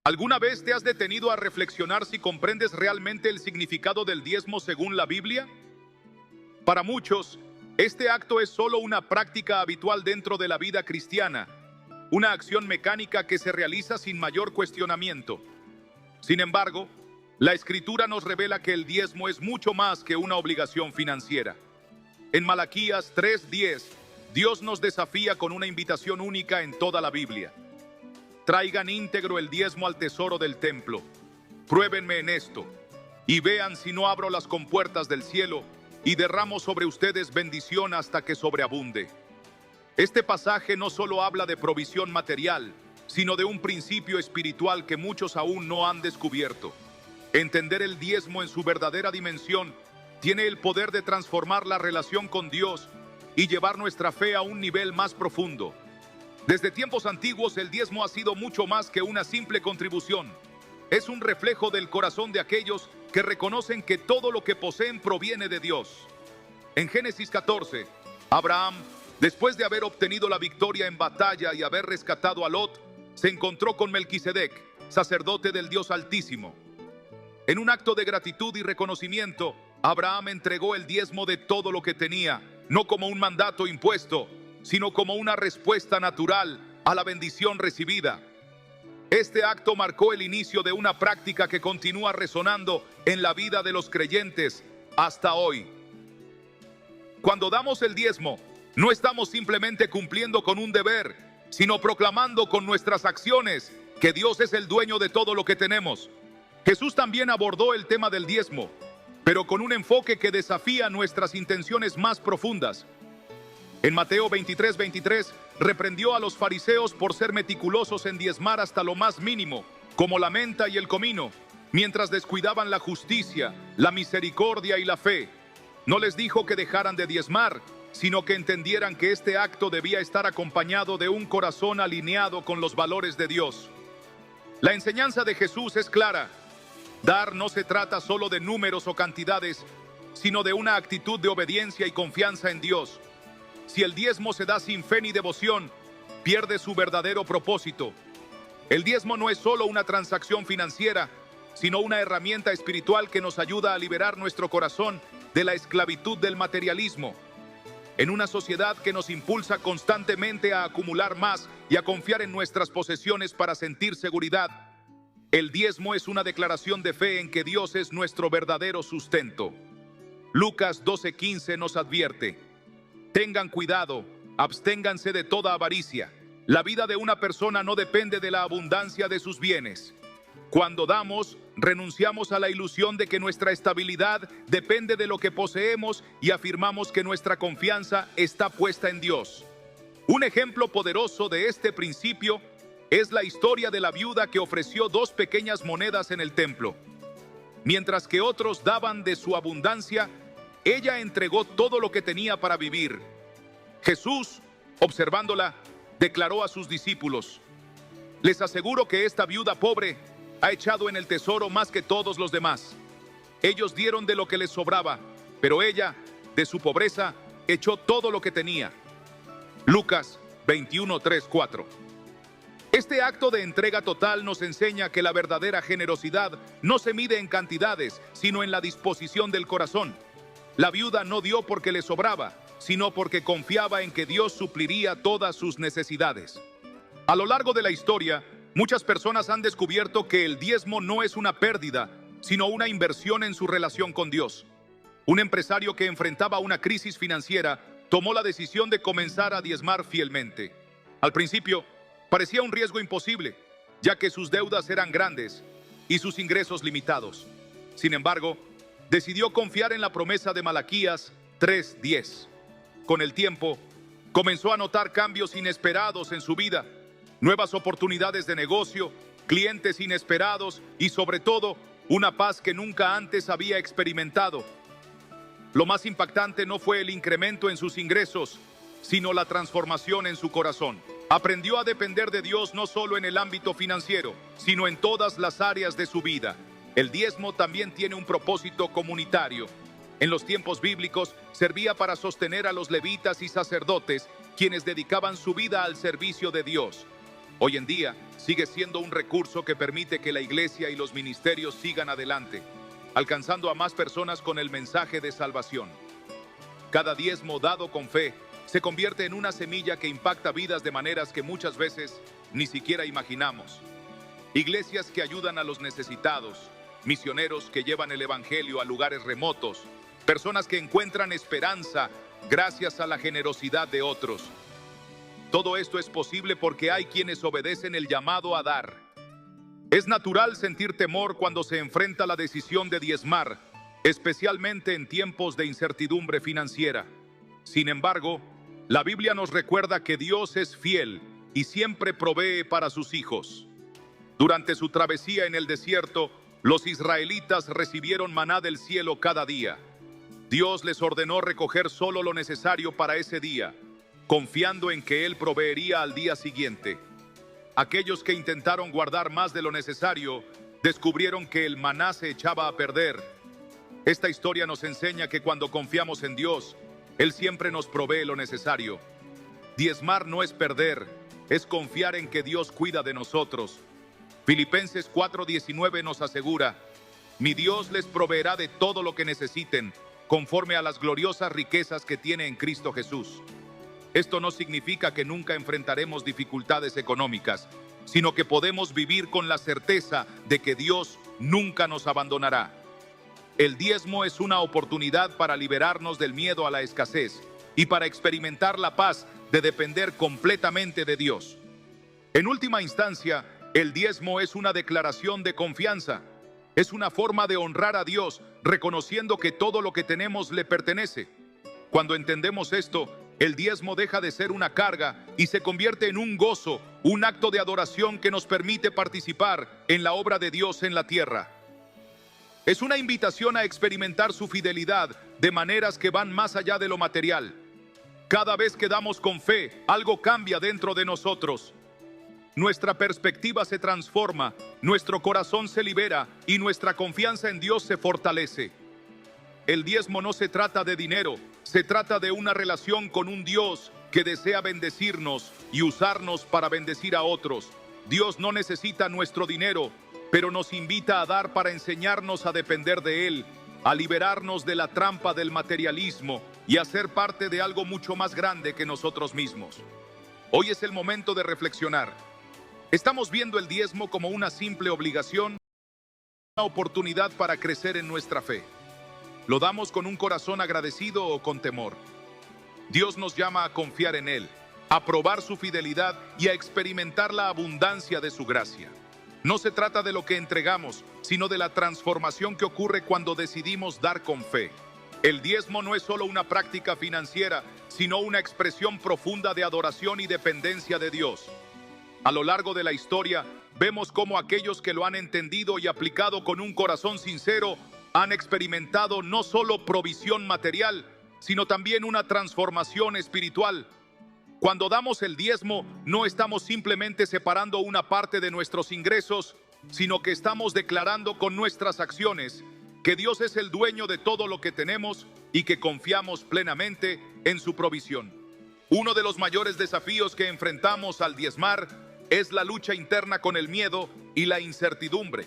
¿Alguna vez te has detenido a reflexionar si comprendes realmente el significado del diezmo según la Biblia? Para muchos, este acto es solo una práctica habitual dentro de la vida cristiana, una acción mecánica que se realiza sin mayor cuestionamiento. Sin embargo, la Escritura nos revela que el diezmo es mucho más que una obligación financiera. En Malaquías 3:10, Dios nos desafía con una invitación única en toda la Biblia. Traigan íntegro el diezmo al tesoro del templo. Pruébenme en esto, y vean si no abro las compuertas del cielo y derramo sobre ustedes bendición hasta que sobreabunde. Este pasaje no solo habla de provisión material, sino de un principio espiritual que muchos aún no han descubierto. Entender el diezmo en su verdadera dimensión tiene el poder de transformar la relación con Dios y llevar nuestra fe a un nivel más profundo. Desde tiempos antiguos, el diezmo ha sido mucho más que una simple contribución. Es un reflejo del corazón de aquellos que reconocen que todo lo que poseen proviene de Dios. En Génesis 14, Abraham, después de haber obtenido la victoria en batalla y haber rescatado a Lot, se encontró con Melquisedec, sacerdote del Dios Altísimo. En un acto de gratitud y reconocimiento, Abraham entregó el diezmo de todo lo que tenía, no como un mandato impuesto, sino como una respuesta natural a la bendición recibida. Este acto marcó el inicio de una práctica que continúa resonando en la vida de los creyentes hasta hoy. Cuando damos el diezmo, no estamos simplemente cumpliendo con un deber, sino proclamando con nuestras acciones que Dios es el dueño de todo lo que tenemos. Jesús también abordó el tema del diezmo, pero con un enfoque que desafía nuestras intenciones más profundas. En Mateo 23:23, reprendió a los fariseos por ser meticulosos en diezmar hasta lo más mínimo, como la menta y el comino, mientras descuidaban la justicia, la misericordia y la fe. No les dijo que dejaran de diezmar, sino que entendieran que este acto debía estar acompañado de un corazón alineado con los valores de Dios. La enseñanza de Jesús es clara. Dar no se trata solo de números o cantidades, sino de una actitud de obediencia y confianza en Dios. Si el diezmo se da sin fe ni devoción, pierde su verdadero propósito. El diezmo no es solo una transacción financiera, sino una herramienta espiritual que nos ayuda a liberar nuestro corazón de la esclavitud del materialismo. En una sociedad que nos impulsa constantemente a acumular más y a confiar en nuestras posesiones para sentir seguridad, el diezmo es una declaración de fe en que Dios es nuestro verdadero sustento. Lucas 12:15 nos advierte: tengan cuidado, absténganse de toda avaricia. La vida de una persona no depende de la abundancia de sus bienes. Cuando damos, renunciamos a la ilusión de que nuestra estabilidad depende de lo que poseemos y afirmamos que nuestra confianza está puesta en Dios. Un ejemplo poderoso de este principio es la historia de la viuda que ofreció 2 pequeñas monedas en el templo. Mientras que otros daban de su abundancia, ella entregó todo lo que tenía para vivir. Jesús, observándola, declaró a sus discípulos: les aseguro que esta viuda pobre ha echado en el tesoro más que todos los demás. Ellos dieron de lo que les sobraba, pero ella, de su pobreza, echó todo lo que tenía. Lucas 21:3-4. Este acto de entrega total nos enseña que la verdadera generosidad no se mide en cantidades, sino en la disposición del corazón. La viuda no dio porque le sobraba, sino porque confiaba en que Dios supliría todas sus necesidades. A lo largo de la historia, muchas personas han descubierto que el diezmo no es una pérdida, sino una inversión en su relación con Dios. Un empresario que enfrentaba una crisis financiera tomó la decisión de comenzar a diezmar fielmente. Al principio, parecía un riesgo imposible, ya que sus deudas eran grandes y sus ingresos limitados. Sin embargo, decidió confiar en la promesa de Malaquías 3:10. Con el tiempo, comenzó a notar cambios inesperados en su vida, nuevas oportunidades de negocio, clientes inesperados y, sobre todo, una paz que nunca antes había experimentado. Lo más impactante no fue el incremento en sus ingresos, sino la transformación en su corazón. Aprendió a depender de Dios no solo en el ámbito financiero, sino en todas las áreas de su vida. El diezmo también tiene un propósito comunitario. En los tiempos bíblicos, servía para sostener a los levitas y sacerdotes, quienes dedicaban su vida al servicio de Dios. Hoy en día sigue siendo un recurso que permite que la iglesia y los ministerios sigan adelante, alcanzando a más personas con el mensaje de salvación. Cada diezmo dado con fe se convierte en una semilla que impacta vidas de maneras que muchas veces ni siquiera imaginamos. Iglesias que ayudan a los necesitados, misioneros que llevan el evangelio a lugares remotos, personas que encuentran esperanza gracias a la generosidad de otros. Todo esto es posible porque hay quienes obedecen el llamado a dar. Es natural sentir temor cuando se enfrenta la decisión de diezmar, especialmente en tiempos de incertidumbre financiera. Sin embargo, la Biblia nos recuerda que Dios es fiel y siempre provee para sus hijos. Durante su travesía en el desierto, los israelitas recibieron maná del cielo cada día. Dios les ordenó recoger solo lo necesario para ese día, confiando en que Él proveería al día siguiente. Aquellos que intentaron guardar más de lo necesario, descubrieron que el maná se echaba a perder. Esta historia nos enseña que cuando confiamos en Dios, Él siempre nos provee lo necesario. Diezmar no es perder, es confiar en que Dios cuida de nosotros. Filipenses 4:19 nos asegura: mi Dios les proveerá de todo lo que necesiten, conforme a las gloriosas riquezas que tiene en Cristo Jesús. Esto no significa que nunca enfrentaremos dificultades económicas, sino que podemos vivir con la certeza de que Dios nunca nos abandonará. El diezmo es una oportunidad para liberarnos del miedo a la escasez y para experimentar la paz de depender completamente de Dios. En última instancia, el diezmo es una declaración de confianza. Es una forma de honrar a Dios, reconociendo que todo lo que tenemos le pertenece. Cuando entendemos esto, el diezmo deja de ser una carga y se convierte en un gozo, un acto de adoración que nos permite participar en la obra de Dios en la tierra. Es una invitación a experimentar su fidelidad de maneras que van más allá de lo material. Cada vez que damos con fe, algo cambia dentro de nosotros. Nuestra perspectiva se transforma, nuestro corazón se libera y nuestra confianza en Dios se fortalece. El diezmo no se trata de dinero, se trata de una relación con un Dios que desea bendecirnos y usarnos para bendecir a otros. Dios no necesita nuestro dinero, pero nos invita a dar para enseñarnos a depender de Él, a liberarnos de la trampa del materialismo y a ser parte de algo mucho más grande que nosotros mismos. Hoy es el momento de reflexionar. ¿Estamos viendo el diezmo como una simple obligación, una oportunidad para crecer en nuestra fe? ¿Lo damos con un corazón agradecido o con temor? Dios nos llama a confiar en Él, a probar su fidelidad y a experimentar la abundancia de su gracia. No se trata de lo que entregamos, sino de la transformación que ocurre cuando decidimos dar con fe. El diezmo no es solo una práctica financiera, sino una expresión profunda de adoración y dependencia de Dios. A lo largo de la historia, vemos cómo aquellos que lo han entendido y aplicado con un corazón sincero han experimentado no solo provisión material, sino también una transformación espiritual. Cuando damos el diezmo, no estamos simplemente separando una parte de nuestros ingresos, sino que estamos declarando con nuestras acciones que Dios es el dueño de todo lo que tenemos y que confiamos plenamente en su provisión. Uno de los mayores desafíos que enfrentamos al diezmar es la lucha interna con el miedo y la incertidumbre.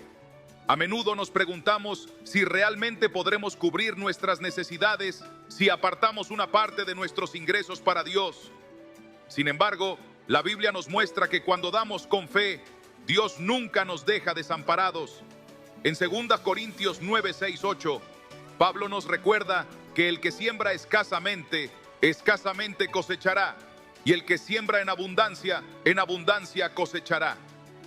A menudo nos preguntamos si realmente podremos cubrir nuestras necesidades si apartamos una parte de nuestros ingresos para Dios. Sin embargo, la Biblia nos muestra que cuando damos con fe, Dios nunca nos deja desamparados. En 2 Corintios 9, 6, 8, Pablo nos recuerda que el que siembra escasamente, escasamente cosechará, y el que siembra en abundancia cosechará.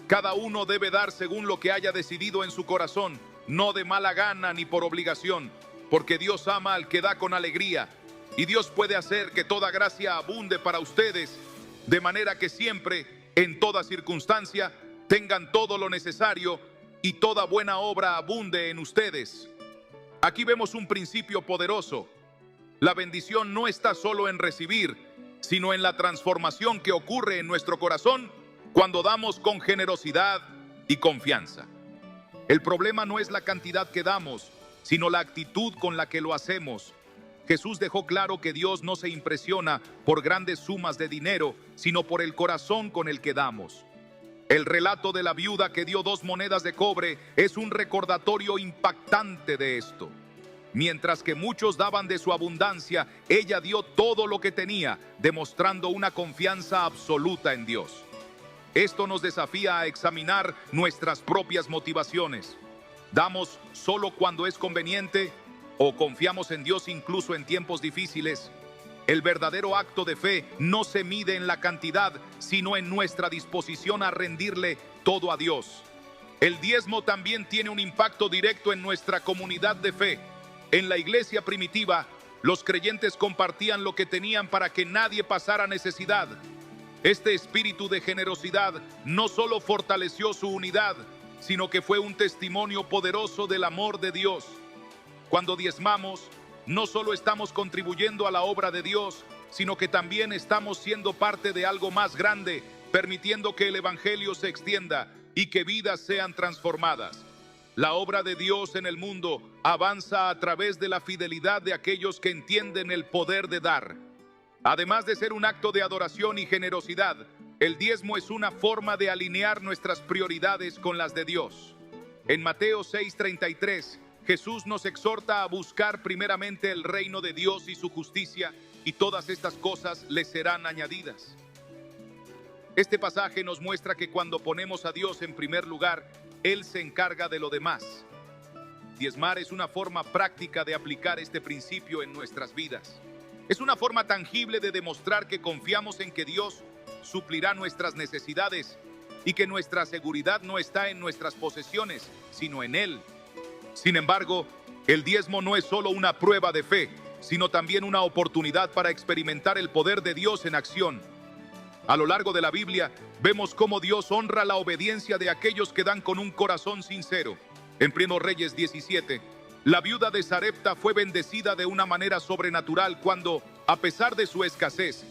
Cada uno debe dar según lo que haya decidido en su corazón, no de mala gana ni por obligación, porque Dios ama al que da con alegría, y Dios puede hacer que toda gracia abunde para ustedes, de manera que siempre, en toda circunstancia, tengan todo lo necesario y toda buena obra abunde en ustedes. Aquí vemos un principio poderoso. La bendición no está solo en recibir, sino en la transformación que ocurre en nuestro corazón cuando damos con generosidad y confianza. El problema no es la cantidad que damos, sino la actitud con la que lo hacemos. Jesús dejó claro que Dios no se impresiona por grandes sumas de dinero, sino por el corazón con el que damos. El relato de la viuda que dio 2 monedas de cobre es un recordatorio impactante de esto. Mientras que muchos daban de su abundancia, ella dio todo lo que tenía, demostrando una confianza absoluta en Dios. Esto nos desafía a examinar nuestras propias motivaciones. ¿Damos solo cuando es conveniente o confiamos en Dios incluso en tiempos difíciles? El verdadero acto de fe no se mide en la cantidad, sino en nuestra disposición a rendirle todo a Dios. El diezmo también tiene un impacto directo en nuestra comunidad de fe. En la iglesia primitiva, los creyentes compartían lo que tenían para que nadie pasara necesidad. Este espíritu de generosidad no solo fortaleció su unidad, sino que fue un testimonio poderoso del amor de Dios. Cuando diezmamos, no solo estamos contribuyendo a la obra de Dios, sino que también estamos siendo parte de algo más grande, permitiendo que el evangelio se extienda y que vidas sean transformadas. La obra de Dios en el mundo avanza a través de la fidelidad de aquellos que entienden el poder de dar. Además de ser un acto de adoración y generosidad, el diezmo es una forma de alinear nuestras prioridades con las de Dios. En Mateo 6:33, Jesús nos exhorta a buscar primeramente el reino de Dios y su justicia, y todas estas cosas les serán añadidas. Este pasaje nos muestra que cuando ponemos a Dios en primer lugar, Él se encarga de lo demás. Diezmar es una forma práctica de aplicar este principio en nuestras vidas. Es una forma tangible de demostrar que confiamos en que Dios suplirá nuestras necesidades y que nuestra seguridad no está en nuestras posesiones, sino en Él. Sin embargo, el diezmo no es solo una prueba de fe, sino también una oportunidad para experimentar el poder de Dios en acción. A lo largo de la Biblia, vemos cómo Dios honra la obediencia de aquellos que dan con un corazón sincero. En 1 Reyes 17, la viuda de Sarepta fue bendecida de una manera sobrenatural cuando, a pesar de su escasez,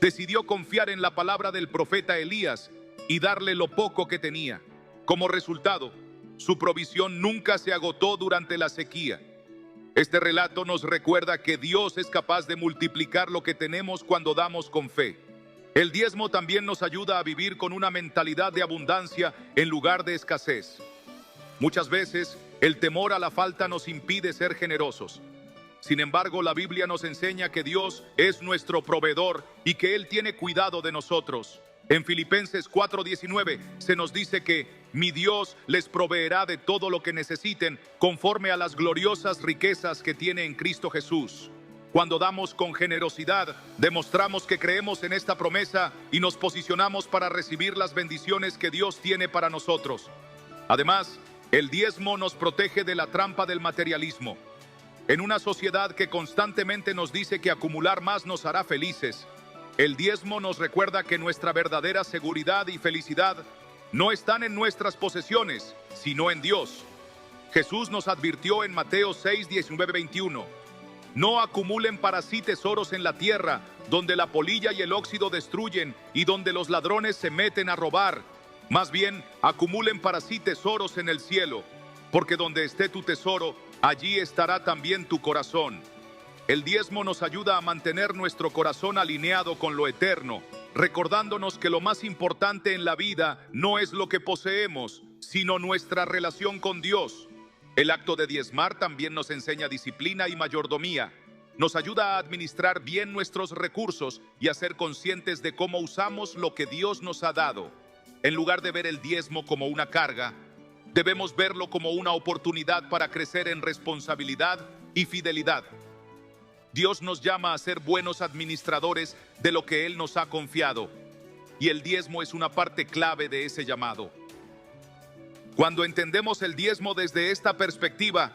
decidió confiar en la palabra del profeta Elías y darle lo poco que tenía. Como resultado, su provisión nunca se agotó durante la sequía. Este relato nos recuerda que Dios es capaz de multiplicar lo que tenemos cuando damos con fe. El diezmo también nos ayuda a vivir con una mentalidad de abundancia en lugar de escasez. Muchas veces, el temor a la falta nos impide ser generosos. Sin embargo, la Biblia nos enseña que Dios es nuestro proveedor y que Él tiene cuidado de nosotros. En Filipenses 4:19 se nos dice que mi Dios les proveerá de todo lo que necesiten conforme a las gloriosas riquezas que tiene en Cristo Jesús. Cuando damos con generosidad, demostramos que creemos en esta promesa y nos posicionamos para recibir las bendiciones que Dios tiene para nosotros. Además, el diezmo nos protege de la trampa del materialismo. En una sociedad que constantemente nos dice que acumular más nos hará felices, el diezmo nos recuerda que nuestra verdadera seguridad y felicidad no están en nuestras posesiones, sino en Dios. Jesús nos advirtió en Mateo 6:19-21, no acumulen para sí tesoros en la tierra, donde la polilla y el óxido destruyen y donde los ladrones se meten a robar. Más bien, acumulen para sí tesoros en el cielo, porque donde esté tu tesoro, allí estará también tu corazón. El diezmo nos ayuda a mantener nuestro corazón alineado con lo eterno, recordándonos que lo más importante en la vida no es lo que poseemos, sino nuestra relación con Dios. El acto de diezmar también nos enseña disciplina y mayordomía. Nos ayuda a administrar bien nuestros recursos y a ser conscientes de cómo usamos lo que Dios nos ha dado. En lugar de ver el diezmo como una carga, debemos verlo como una oportunidad para crecer en responsabilidad y fidelidad. Dios nos llama a ser buenos administradores de lo que Él nos ha confiado, y el diezmo es una parte clave de ese llamado. Cuando entendemos el diezmo desde esta perspectiva,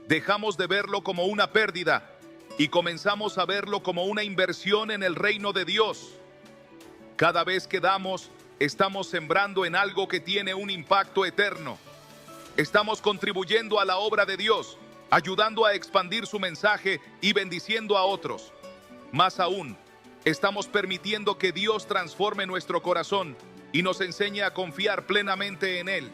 dejamos de verlo como una pérdida y comenzamos a verlo como una inversión en el reino de Dios. Cada vez que damos, estamos sembrando en algo que tiene un impacto eterno. Estamos contribuyendo a la obra de Dios, ayudando a expandir su mensaje y bendiciendo a otros. Más aún, estamos permitiendo que Dios transforme nuestro corazón y nos enseñe a confiar plenamente en Él.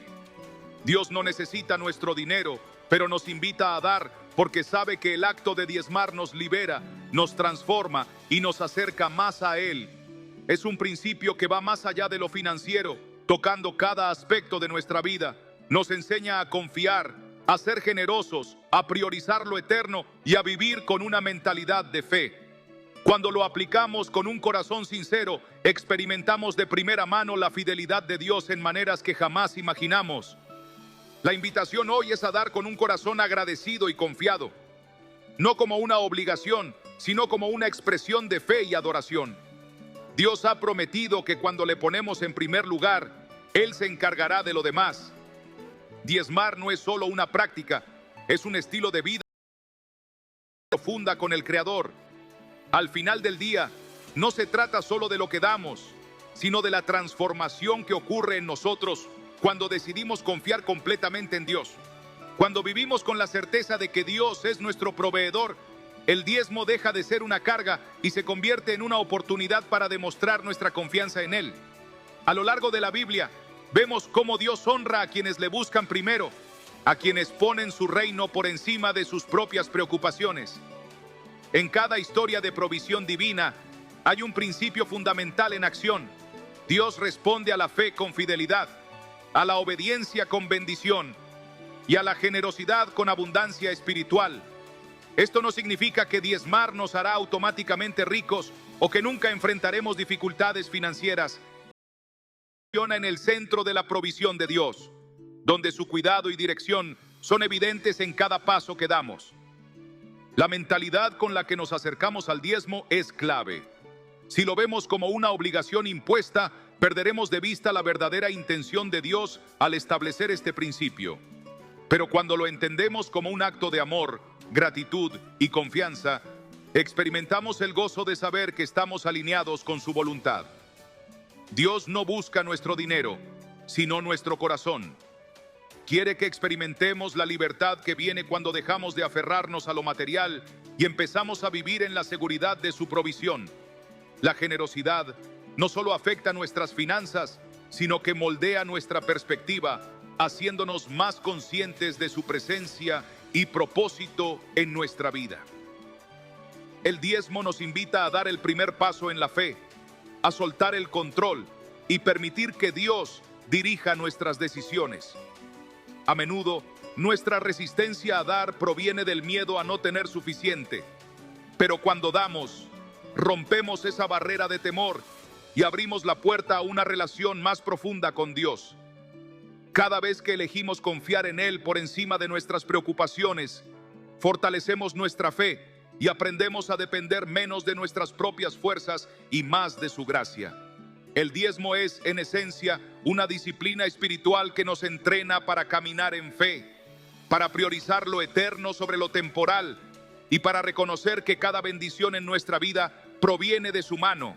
Dios no necesita nuestro dinero, pero nos invita a dar porque sabe que el acto de diezmar nos libera, nos transforma y nos acerca más a Él. Es un principio que va más allá de lo financiero. tocando cada aspecto de nuestra vida. Nos enseña a confiar, a ser generosos, a priorizar lo eterno y a vivir con una mentalidad de fe. Cuando lo aplicamos con un corazón sincero, experimentamos de primera mano la fidelidad de Dios en maneras que jamás imaginamos. La invitación hoy es a dar con un corazón agradecido y confiado, no como una obligación, sino como una expresión de fe y adoración. Dios ha prometido que cuando le ponemos en primer lugar, Él se encargará de lo demás. Diezmar no es solo una práctica, es un estilo de vida profunda con el Creador. Al final del día, no se trata solo de lo que damos, sino de la transformación que ocurre en nosotros cuando decidimos confiar completamente en Dios. Cuando vivimos con la certeza de que Dios es nuestro proveedor, el diezmo deja de ser una carga y se convierte en una oportunidad para demostrar nuestra confianza en Él. A lo largo de la Biblia, vemos cómo Dios honra a quienes le buscan primero, a quienes ponen su reino por encima de sus propias preocupaciones. En cada historia de provisión divina hay un principio fundamental en acción. Dios responde a la fe con fidelidad, a la obediencia con bendición y a la generosidad con abundancia espiritual. Esto no significa que diezmar nos hará automáticamente ricos o que nunca enfrentaremos dificultades financieras. En el centro de la provisión de Dios, donde su cuidado y dirección son evidentes en cada paso que damos. La mentalidad con la que nos acercamos al diezmo es clave. Si lo vemos como una obligación impuesta, perderemos de vista la verdadera intención de Dios al establecer este principio. Pero cuando lo entendemos como un acto de amor, gratitud y confianza, experimentamos el gozo de saber que estamos alineados con su voluntad. Dios no busca nuestro dinero, sino nuestro corazón. Quiere que experimentemos la libertad que viene cuando dejamos de aferrarnos a lo material y empezamos a vivir en la seguridad de su provisión. La generosidad no solo afecta nuestras finanzas, sino que moldea nuestra perspectiva, haciéndonos más conscientes de su presencia y propósito en nuestra vida. El diezmo nos invita a dar el primer paso en la fe, a soltar el control y permitir que Dios dirija nuestras decisiones. A menudo, nuestra resistencia a dar proviene del miedo a no tener suficiente. Pero cuando damos, rompemos esa barrera de temor y abrimos la puerta a una relación más profunda con Dios. Cada vez que elegimos confiar en Él por encima de nuestras preocupaciones, fortalecemos nuestra fe y aprendemos a depender menos de nuestras propias fuerzas y más de su gracia. El diezmo es, en esencia, una disciplina espiritual que nos entrena para caminar en fe, para priorizar lo eterno sobre lo temporal y para reconocer que cada bendición en nuestra vida proviene de su mano.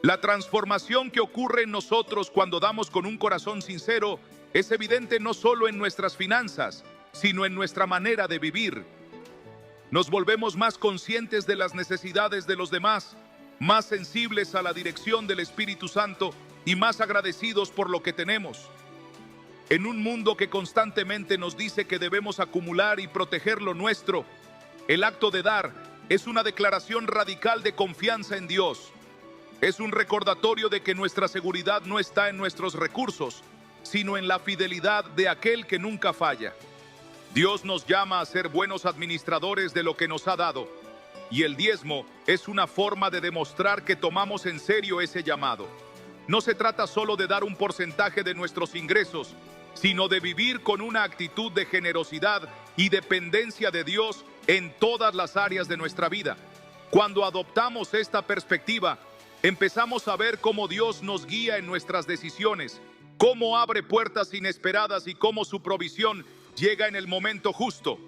La transformación que ocurre en nosotros cuando damos con un corazón sincero es evidente no solo en nuestras finanzas, sino en nuestra manera de vivir. Nos volvemos más conscientes de las necesidades de los demás, más sensibles a la dirección del Espíritu Santo y más agradecidos por lo que tenemos. En un mundo que constantemente nos dice que debemos acumular y proteger lo nuestro, el acto de dar es una declaración radical de confianza en Dios. Es un recordatorio de que nuestra seguridad no está en nuestros recursos, sino en la fidelidad de aquel que nunca falla. Dios nos llama a ser buenos administradores de lo que nos ha dado, y el diezmo es una forma de demostrar que tomamos en serio ese llamado. No se trata solo de dar un porcentaje de nuestros ingresos, sino de vivir con una actitud de generosidad y dependencia de Dios en todas las áreas de nuestra vida. Cuando adoptamos esta perspectiva, empezamos a ver cómo Dios nos guía en nuestras decisiones, cómo abre puertas inesperadas y cómo su provisión llega en el momento justo.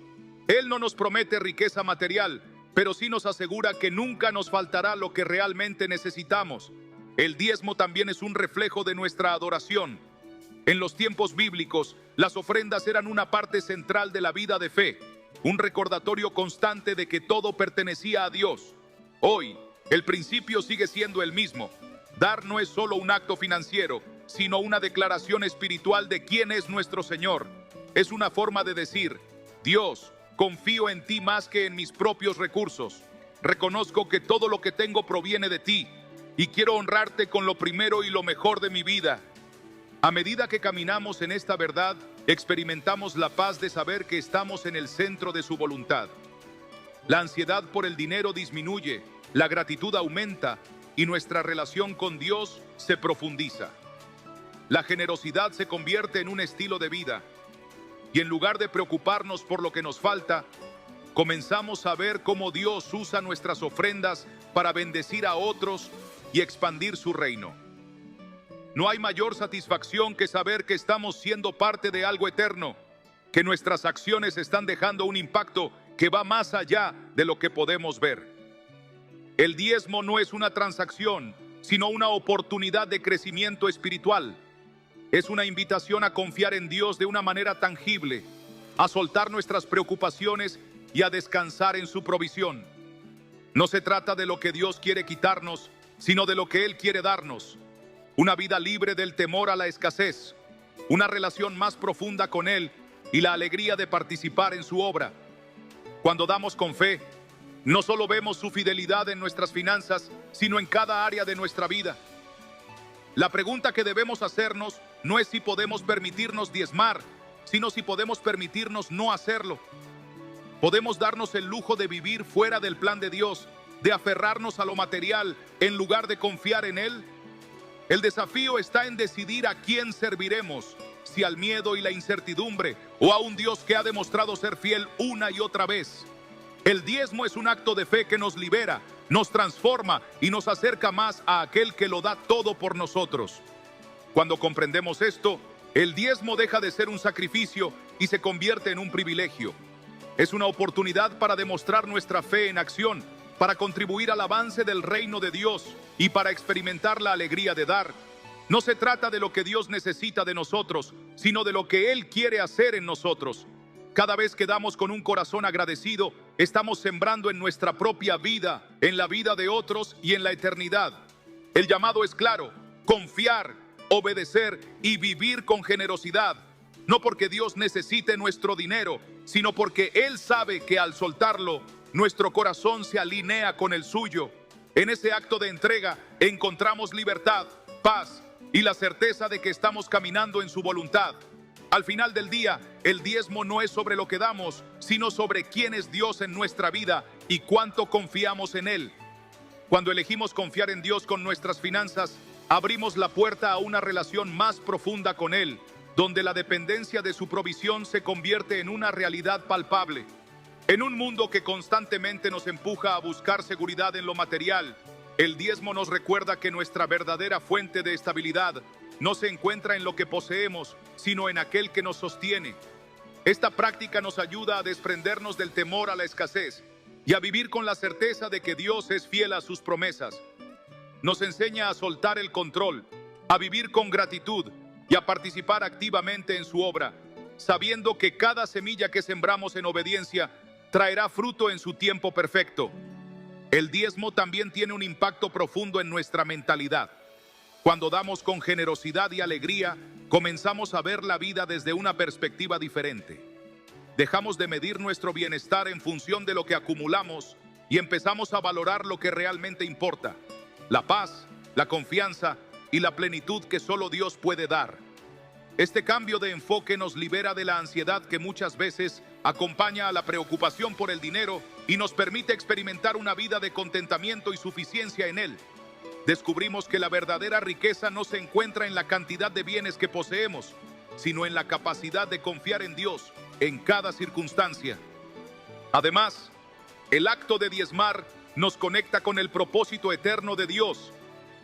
Él no nos promete riqueza material, pero sí nos asegura que nunca nos faltará lo que realmente necesitamos. El diezmo también es un reflejo de nuestra adoración. En los tiempos bíblicos, las ofrendas eran una parte central de la vida de fe, un recordatorio constante de que todo pertenecía a Dios. Hoy, el principio sigue siendo el mismo. Dar no es solo un acto financiero, sino una declaración espiritual de quién es nuestro Señor. Es una forma de decir: Dios, confío en ti más que en mis propios recursos. Reconozco que todo lo que tengo proviene de ti y quiero honrarte con lo primero y lo mejor de mi vida. A medida que caminamos en esta verdad, experimentamos la paz de saber que estamos en el centro de su voluntad. La ansiedad por el dinero disminuye, la gratitud aumenta y nuestra relación con Dios se profundiza. La generosidad se convierte en un estilo de vida y en lugar de preocuparnos por lo que nos falta, comenzamos a ver cómo Dios usa nuestras ofrendas para bendecir a otros y expandir su reino. No hay mayor satisfacción que saber que estamos siendo parte de algo eterno, que nuestras acciones están dejando un impacto que va más allá de lo que podemos ver. El diezmo no es una transacción, sino una oportunidad de crecimiento espiritual. Es una invitación a confiar en Dios de una manera tangible, a soltar nuestras preocupaciones y a descansar en su provisión. No se trata de lo que Dios quiere quitarnos, sino de lo que Él quiere darnos. Una vida libre del temor a la escasez, una relación más profunda con Él y la alegría de participar en su obra. Cuando damos con fe, no solo vemos su fidelidad en nuestras finanzas, sino en cada área de nuestra vida. La pregunta que debemos hacernos no es si podemos permitirnos diezmar, sino si podemos permitirnos no hacerlo. Podemos darnos el lujo de vivir fuera del plan de Dios, de aferrarnos a lo material en lugar de confiar en Él. El desafío está en decidir a quién serviremos, si al miedo y la incertidumbre o a un Dios que ha demostrado ser fiel una y otra vez. El diezmo es un acto de fe que nos libera, nos transforma y nos acerca más a aquel que lo da todo por nosotros. Cuando comprendemos esto, el diezmo deja de ser un sacrificio y se convierte en un privilegio. Es una oportunidad para demostrar nuestra fe en acción, para contribuir al avance del reino de Dios y para experimentar la alegría de dar. No se trata de lo que Dios necesita de nosotros, sino de lo que Él quiere hacer en nosotros. Cada vez que damos con un corazón agradecido, estamos sembrando en nuestra propia vida, en la vida de otros y en la eternidad. El llamado es claro: confiar, obedecer y vivir con generosidad. No porque Dios necesite nuestro dinero, sino porque Él sabe que al soltarlo, nuestro corazón se alinea con el suyo. En ese acto de entrega encontramos libertad, paz y la certeza de que estamos caminando en su voluntad. Al final del día, el diezmo no es sobre lo que damos, sino sobre quién es Dios en nuestra vida y cuánto confiamos en Él. Cuando elegimos confiar en Dios con nuestras finanzas, abrimos la puerta a una relación más profunda con Él, donde la dependencia de su provisión se convierte en una realidad palpable. En un mundo que constantemente nos empuja a buscar seguridad en lo material, el diezmo nos recuerda que nuestra verdadera fuente de estabilidad no se encuentra en lo que poseemos, sino en aquel que nos sostiene. Esta práctica nos ayuda a desprendernos del temor a la escasez y a vivir con la certeza de que Dios es fiel a sus promesas. Nos enseña a soltar el control, a vivir con gratitud y a participar activamente en su obra, sabiendo que cada semilla que sembramos en obediencia traerá fruto en su tiempo perfecto. El diezmo también tiene un impacto profundo en nuestra mentalidad. Cuando damos con generosidad y alegría, comenzamos a ver la vida desde una perspectiva diferente. Dejamos de medir nuestro bienestar en función de lo que acumulamos y empezamos a valorar lo que realmente importa: la paz, la confianza y la plenitud que solo Dios puede dar. Este cambio de enfoque nos libera de la ansiedad que muchas veces acompaña a la preocupación por el dinero y nos permite experimentar una vida de contentamiento y suficiencia en él. Descubrimos que la verdadera riqueza no se encuentra en la cantidad de bienes que poseemos, sino en la capacidad de confiar en Dios en cada circunstancia. Además, el acto de diezmar nos conecta con el propósito eterno de Dios.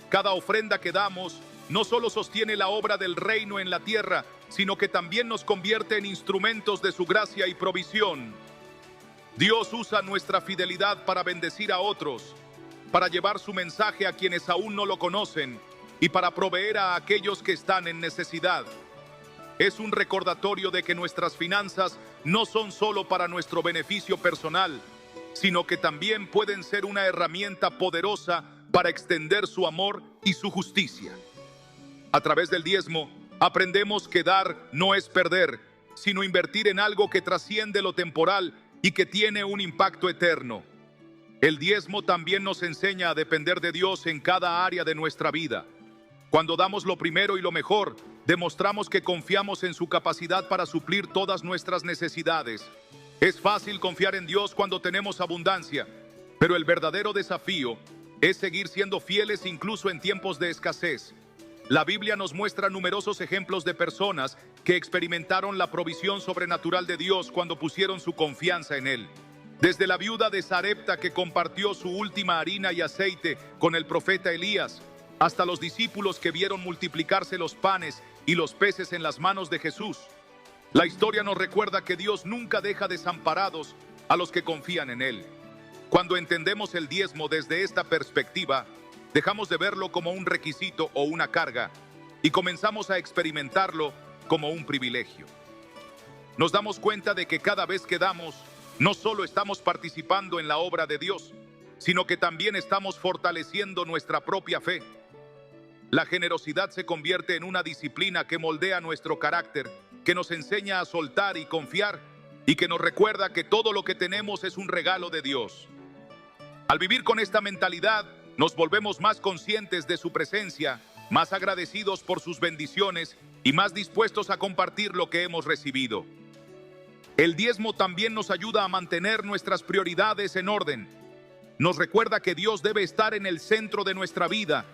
Cada ofrenda que damos no solo sostiene la obra del reino en la tierra, sino que también nos convierte en instrumentos de su gracia y provisión. Dios usa nuestra fidelidad para bendecir a otros, para llevar su mensaje a quienes aún no lo conocen y para proveer a aquellos que están en necesidad. Es un recordatorio de que nuestras finanzas no son solo para nuestro beneficio personal, sino que también pueden ser una herramienta poderosa para extender su amor y su justicia. A través del diezmo, aprendemos que dar no es perder, sino invertir en algo que trasciende lo temporal y que tiene un impacto eterno. El diezmo también nos enseña a depender de Dios en cada área de nuestra vida. Cuando damos lo primero y lo mejor, demostramos que confiamos en su capacidad para suplir todas nuestras necesidades. Es fácil confiar en Dios cuando tenemos abundancia, pero el verdadero desafío es seguir siendo fieles incluso en tiempos de escasez. La Biblia nos muestra numerosos ejemplos de personas que experimentaron la provisión sobrenatural de Dios cuando pusieron su confianza en Él. Desde la viuda de Sarepta que compartió su última harina y aceite con el profeta Elías, hasta los discípulos que vieron multiplicarse los panes y los peces en las manos de Jesús. La historia nos recuerda que Dios nunca deja desamparados a los que confían en Él. Cuando entendemos el diezmo desde esta perspectiva, dejamos de verlo como un requisito o una carga y comenzamos a experimentarlo como un privilegio. Nos damos cuenta de que cada vez que damos, no solo estamos participando en la obra de Dios, sino que también estamos fortaleciendo nuestra propia fe. La generosidad se convierte en una disciplina que moldea nuestro carácter, que nos enseña a soltar y confiar, y que nos recuerda que todo lo que tenemos es un regalo de Dios. Al vivir con esta mentalidad, nos volvemos más conscientes de su presencia, más agradecidos por sus bendiciones y más dispuestos a compartir lo que hemos recibido. El diezmo también nos ayuda a mantener nuestras prioridades en orden. Nos recuerda que Dios debe estar en el centro de nuestra vida,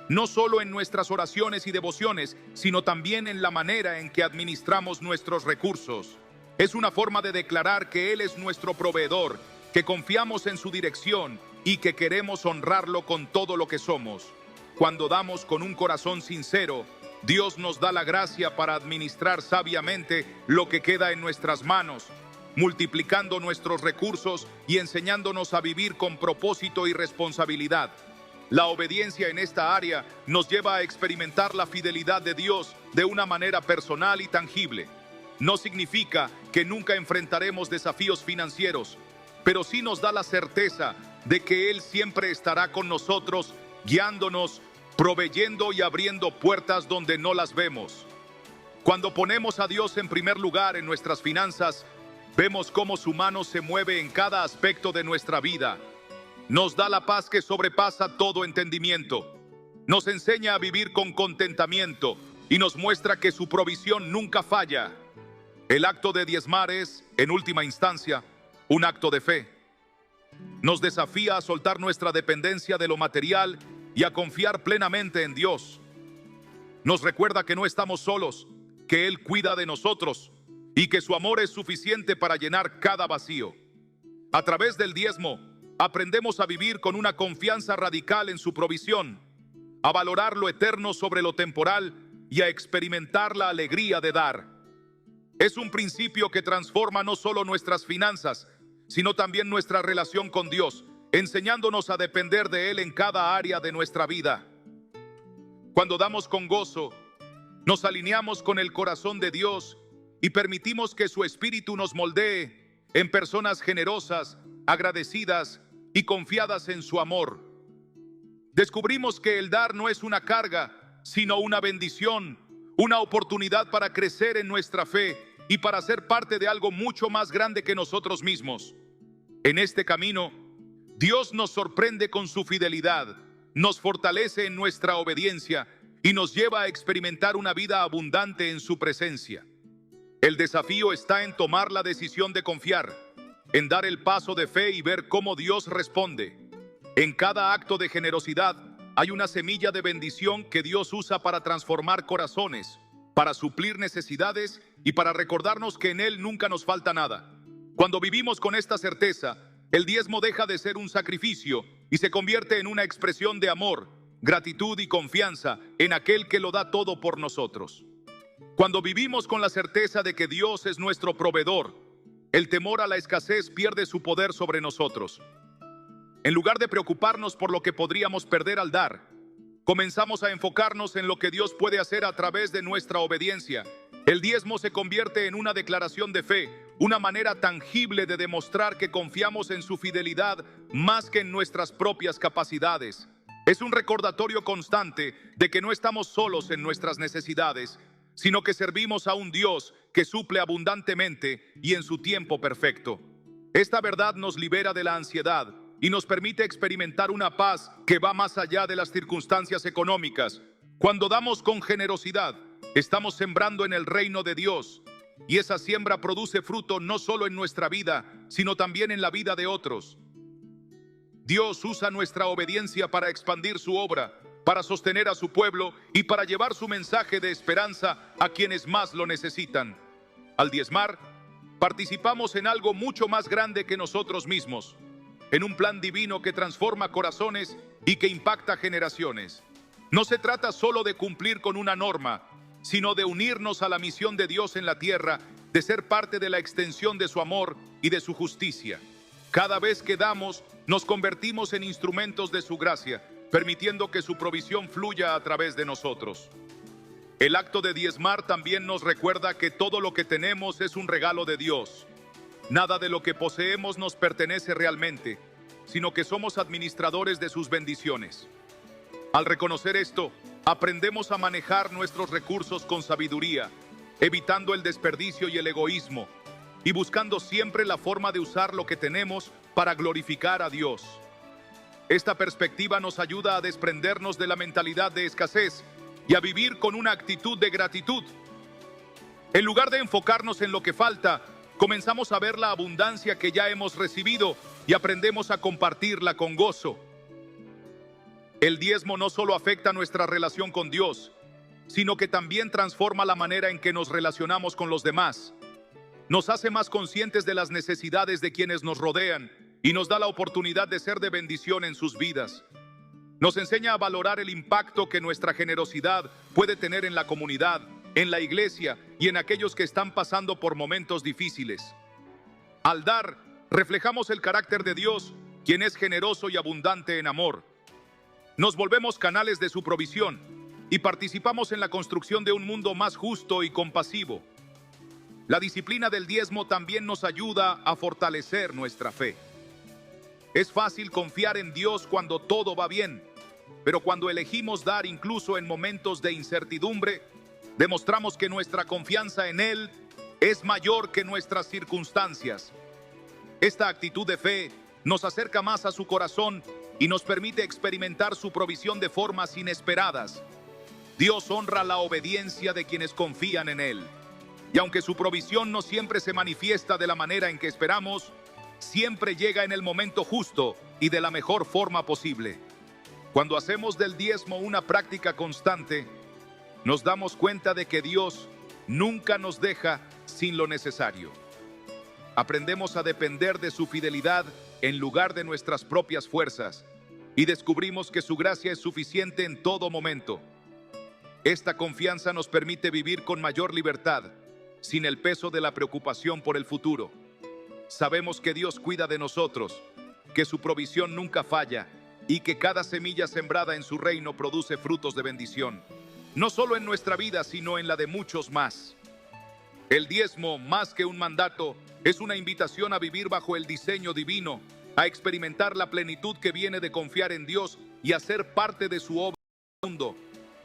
no solo en nuestras oraciones y devociones, sino también en la manera en que administramos nuestros recursos. Es una forma de declarar que Él es nuestro proveedor, que confiamos en su dirección y que queremos honrarlo con todo lo que somos. Cuando damos con un corazón sincero, Dios nos da la gracia para administrar sabiamente lo que queda en nuestras manos, multiplicando nuestros recursos y enseñándonos a vivir con propósito y responsabilidad. La obediencia en esta área nos lleva a experimentar la fidelidad de Dios de una manera personal y tangible. No significa que nunca enfrentaremos desafíos financieros, pero sí nos da la certeza de que Él siempre estará con nosotros, guiándonos, proveyendo y abriendo puertas donde no las vemos. Cuando ponemos a Dios en primer lugar en nuestras finanzas, vemos cómo su mano se mueve en cada aspecto de nuestra vida. Nos da la paz que sobrepasa todo entendimiento. Nos enseña a vivir con contentamiento y nos muestra que su provisión nunca falla. El acto de diezmar es, en última instancia, un acto de fe. Nos desafía a soltar nuestra dependencia de lo material y a confiar plenamente en Dios. Nos recuerda que no estamos solos, que Él cuida de nosotros y que su amor es suficiente para llenar cada vacío. A través del diezmo, aprendemos a vivir con una confianza radical en su provisión, a valorar lo eterno sobre lo temporal y a experimentar la alegría de dar. Es un principio que transforma no solo nuestras finanzas, sino también nuestra relación con Dios, enseñándonos a depender de Él en cada área de nuestra vida. Cuando damos con gozo, nos alineamos con el corazón de Dios y permitimos que su Espíritu nos moldee en personas generosas, agradecidas y confiadas en su amor. Descubrimos que el dar no es una carga, sino una bendición, una oportunidad para crecer en nuestra fe y para ser parte de algo mucho más grande que nosotros mismos. En este camino, Dios nos sorprende con su fidelidad, nos fortalece en nuestra obediencia y nos lleva a experimentar una vida abundante en su presencia. El desafío está en tomar la decisión de confiar, en dar el paso de fe y ver cómo Dios responde. En cada acto de generosidad hay una semilla de bendición que Dios usa para transformar corazones, para suplir necesidades y para recordarnos que en Él nunca nos falta nada. Cuando vivimos con esta certeza, el diezmo deja de ser un sacrificio y se convierte en una expresión de amor, gratitud y confianza en aquel que lo da todo por nosotros. Cuando vivimos con la certeza de que Dios es nuestro proveedor, el temor a la escasez pierde su poder sobre nosotros. En lugar de preocuparnos por lo que podríamos perder al dar, comenzamos a enfocarnos en lo que Dios puede hacer a través de nuestra obediencia. El diezmo se convierte en una declaración de fe, una manera tangible de demostrar que confiamos en su fidelidad más que en nuestras propias capacidades. Es un recordatorio constante de que no estamos solos en nuestras necesidades, sino que servimos a un Dios que suple abundantemente y en su tiempo perfecto. Esta verdad nos libera de la ansiedad y nos permite experimentar una paz que va más allá de las circunstancias económicas. Cuando damos con generosidad, Estamos sembrando en el reino de Dios, y esa siembra produce fruto no solo en nuestra vida, sino también en la vida de otros. Dios usa nuestra obediencia para expandir su obra, para sostener a su pueblo y para llevar su mensaje de esperanza a quienes más lo necesitan. Al diezmar, participamos en algo mucho más grande que nosotros mismos, en un plan divino que transforma corazones y que impacta generaciones. No se trata solo de cumplir con una norma, sino de unirnos a la misión de Dios en la tierra, de ser parte de la extensión de su amor y de su justicia. Cada vez que damos, nos convertimos en instrumentos de su gracia, permitiendo que su provisión fluya a través de nosotros. El acto de diezmar también nos recuerda que todo lo que tenemos es un regalo de Dios. Nada de lo que poseemos nos pertenece realmente, sino que somos administradores de sus bendiciones. Al reconocer esto, aprendemos a manejar nuestros recursos con sabiduría, evitando el desperdicio y el egoísmo, y buscando siempre la forma de usar lo que tenemos para glorificar a Dios. Esta perspectiva nos ayuda a desprendernos de la mentalidad de escasez y a vivir con una actitud de gratitud. En lugar de enfocarnos en lo que falta, comenzamos a ver la abundancia que ya hemos recibido y aprendemos a compartirla con gozo. El diezmo no solo afecta nuestra relación con Dios, sino que también transforma la manera en que nos relacionamos con los demás. Nos hace más conscientes de las necesidades de quienes nos rodean y nos da la oportunidad de ser de bendición en sus vidas. Nos enseña a valorar el impacto que nuestra generosidad puede tener en la comunidad, en la iglesia y en aquellos que están pasando por momentos difíciles. Al dar, reflejamos el carácter de Dios, quien es generoso y abundante en amor. Nos volvemos canales de su provisión y participamos en la construcción de un mundo más justo y compasivo. La disciplina del diezmo también nos ayuda a fortalecer nuestra fe. Es fácil confiar en Dios cuando todo va bien, pero cuando elegimos dar incluso en momentos de incertidumbre, demostramos que nuestra confianza en Él es mayor que nuestras circunstancias. Esta actitud de fe nos acerca más a su corazón y nos permite experimentar su provisión de formas inesperadas. Dios honra la obediencia de quienes confían en Él. Y aunque su provisión no siempre se manifiesta de la manera en que esperamos, siempre llega en el momento justo y de la mejor forma posible. Cuando hacemos del diezmo una práctica constante, nos damos cuenta de que Dios nunca nos deja sin lo necesario. Aprendemos a depender de su fidelidad en lugar de nuestras propias fuerzas y descubrimos que su gracia es suficiente en todo momento. Esta confianza nos permite vivir con mayor libertad, sin el peso de la preocupación por el futuro. Sabemos que Dios cuida de nosotros, que su provisión nunca falla y que cada semilla sembrada en su reino produce frutos de bendición, no solo en nuestra vida, sino en la de muchos más. El diezmo, más que un mandato, es una invitación a vivir bajo el diseño divino, a experimentar la plenitud que viene de confiar en Dios y a ser parte de su obra en el mundo.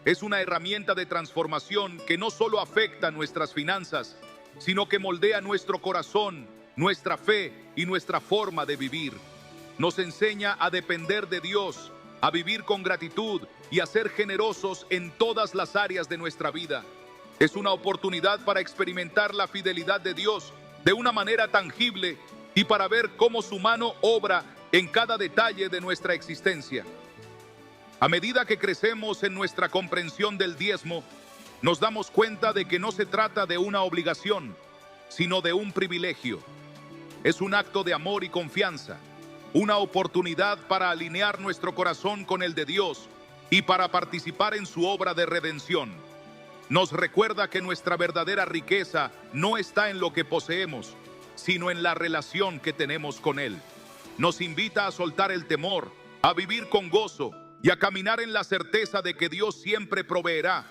Es una herramienta de transformación que no solo afecta nuestras finanzas, sino que moldea nuestro corazón, nuestra fe y nuestra forma de vivir. Nos enseña a depender de Dios, a vivir con gratitud y a ser generosos en todas las áreas de nuestra vida. Es una oportunidad para experimentar la fidelidad de Dios de una manera tangible y para ver cómo su mano obra en cada detalle de nuestra existencia. A medida que crecemos en nuestra comprensión del diezmo, nos damos cuenta de que no se trata de una obligación, sino de un privilegio. Es un acto de amor y confianza, una oportunidad para alinear nuestro corazón con el de Dios y para participar en su obra de redención. Nos recuerda que nuestra verdadera riqueza no está en lo que poseemos, sino en la relación que tenemos con Él. Nos invita a soltar el temor, a vivir con gozo y a caminar en la certeza de que Dios siempre proveerá.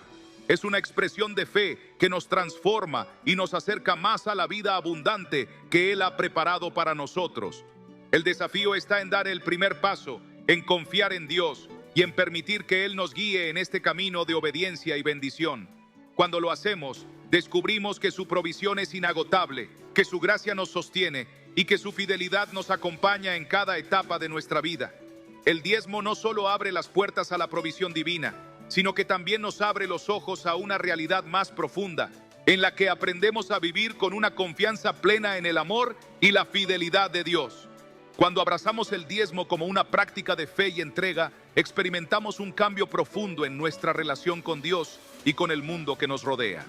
Es una expresión de fe que nos transforma y nos acerca más a la vida abundante que Él ha preparado para nosotros. El desafío está en dar el primer paso, en confiar en Dios y en permitir que Él nos guíe en este camino de obediencia y bendición. Cuando lo hacemos, descubrimos que su provisión es inagotable, que su gracia nos sostiene y que su fidelidad nos acompaña en cada etapa de nuestra vida. El diezmo no solo abre las puertas a la provisión divina, sino que también nos abre los ojos a una realidad más profunda, en la que aprendemos a vivir con una confianza plena en el amor y la fidelidad de Dios. Cuando abrazamos el diezmo como una práctica de fe y entrega, experimentamos un cambio profundo en nuestra relación con Dios y con el mundo que nos rodea.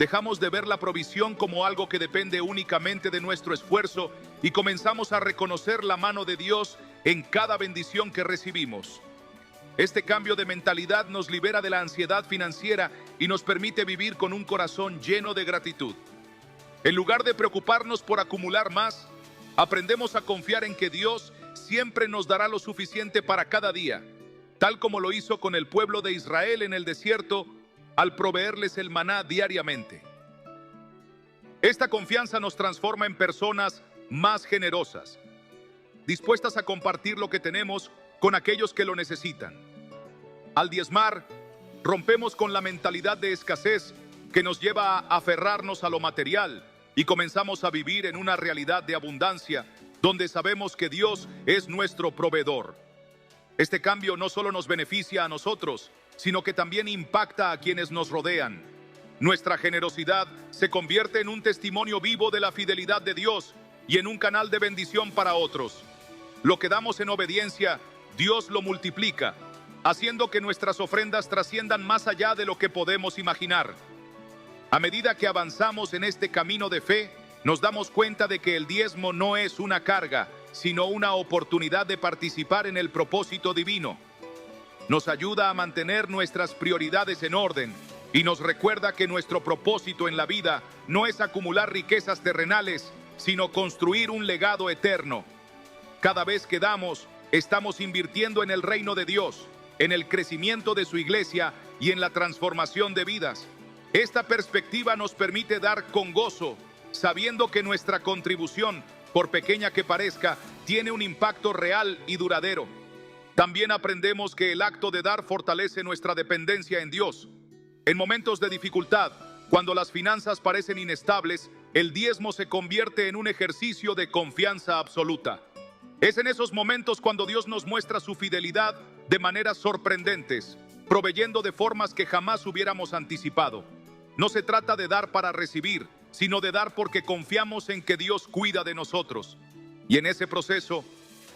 Dejamos de ver la provisión como algo que depende únicamente de nuestro esfuerzo y comenzamos a reconocer la mano de Dios en cada bendición que recibimos. Este cambio de mentalidad nos libera de la ansiedad financiera y nos permite vivir con un corazón lleno de gratitud. En lugar de preocuparnos por acumular más, aprendemos a confiar en que Dios siempre nos dará lo suficiente para cada día, tal como lo hizo con el pueblo de Israel en el desierto al proveerles el maná diariamente. Esta confianza nos transforma en personas más generosas, dispuestas a compartir lo que tenemos con aquellos que lo necesitan. Al diezmar, rompemos con la mentalidad de escasez que nos lleva a aferrarnos a lo material y comenzamos a vivir en una realidad de abundancia donde sabemos que Dios es nuestro proveedor. Este cambio no solo nos beneficia a nosotros, sino que también impacta a quienes nos rodean. Nuestra generosidad se convierte en un testimonio vivo de la fidelidad de Dios y en un canal de bendición para otros. Lo que damos en obediencia, Dios lo multiplica, haciendo que nuestras ofrendas trasciendan más allá de lo que podemos imaginar. A medida que avanzamos en este camino de fe, nos damos cuenta de que el diezmo no es una carga, sino una oportunidad de participar en el propósito divino. Nos ayuda a mantener nuestras prioridades en orden y nos recuerda que nuestro propósito en la vida no es acumular riquezas terrenales, sino construir un legado eterno. Cada vez que damos, estamos invirtiendo en el reino de Dios, en el crecimiento de su iglesia y en la transformación de vidas. Esta perspectiva nos permite dar con gozo, sabiendo que nuestra contribución, por pequeña que parezca, tiene un impacto real y duradero. También aprendemos que el acto de dar fortalece nuestra dependencia en Dios. En momentos de dificultad, cuando las finanzas parecen inestables, el diezmo se convierte en un ejercicio de confianza absoluta. Es en esos momentos cuando Dios nos muestra su fidelidad de maneras sorprendentes, proveyendo de formas que jamás hubiéramos anticipado. No se trata de dar para recibir, sino de dar porque confiamos en que Dios cuida de nosotros. Y en ese proceso,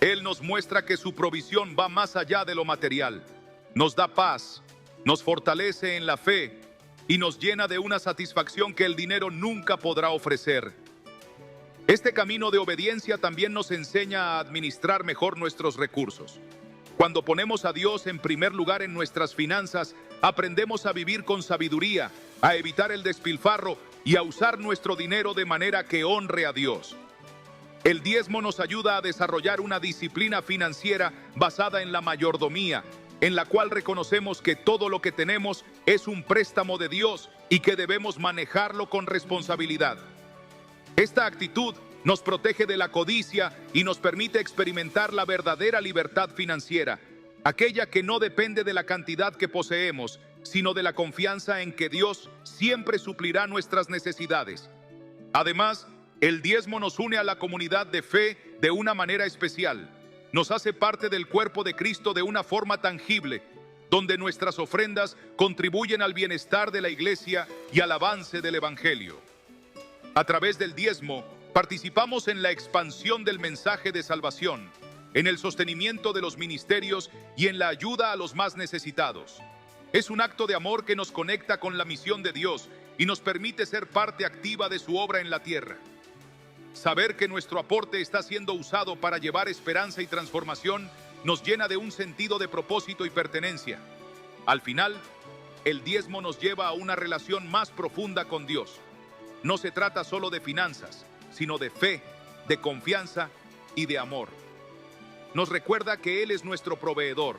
Él nos muestra que su provisión va más allá de lo material. Nos da paz, nos fortalece en la fe y nos llena de una satisfacción que el dinero nunca podrá ofrecer. Este camino de obediencia también nos enseña a administrar mejor nuestros recursos. Cuando ponemos a Dios en primer lugar en nuestras finanzas, aprendemos a vivir con sabiduría, a evitar el despilfarro y a usar nuestro dinero de manera que honre a Dios. El diezmo nos ayuda a desarrollar una disciplina financiera basada en la mayordomía, en la cual reconocemos que todo lo que tenemos es un préstamo de Dios y que debemos manejarlo con responsabilidad. Esta actitud nos protege de la codicia y nos permite experimentar la verdadera libertad financiera, aquella que no depende de la cantidad que poseemos, sino de la confianza en que Dios siempre suplirá nuestras necesidades. Además, el diezmo nos une a la comunidad de fe de una manera especial. Nos hace parte del cuerpo de Cristo de una forma tangible, donde nuestras ofrendas contribuyen al bienestar de la iglesia y al avance del evangelio. A través del diezmo, participamos en la expansión del mensaje de salvación, en el sostenimiento de los ministerios y en la ayuda a los más necesitados. Es un acto de amor que nos conecta con la misión de Dios y nos permite ser parte activa de su obra en la tierra. Saber que nuestro aporte está siendo usado para llevar esperanza y transformación nos llena de un sentido de propósito y pertenencia. Al final, el diezmo nos lleva a una relación más profunda con Dios. No se trata solo de finanzas, sino de fe, de confianza y de amor. Nos recuerda que Él es nuestro proveedor,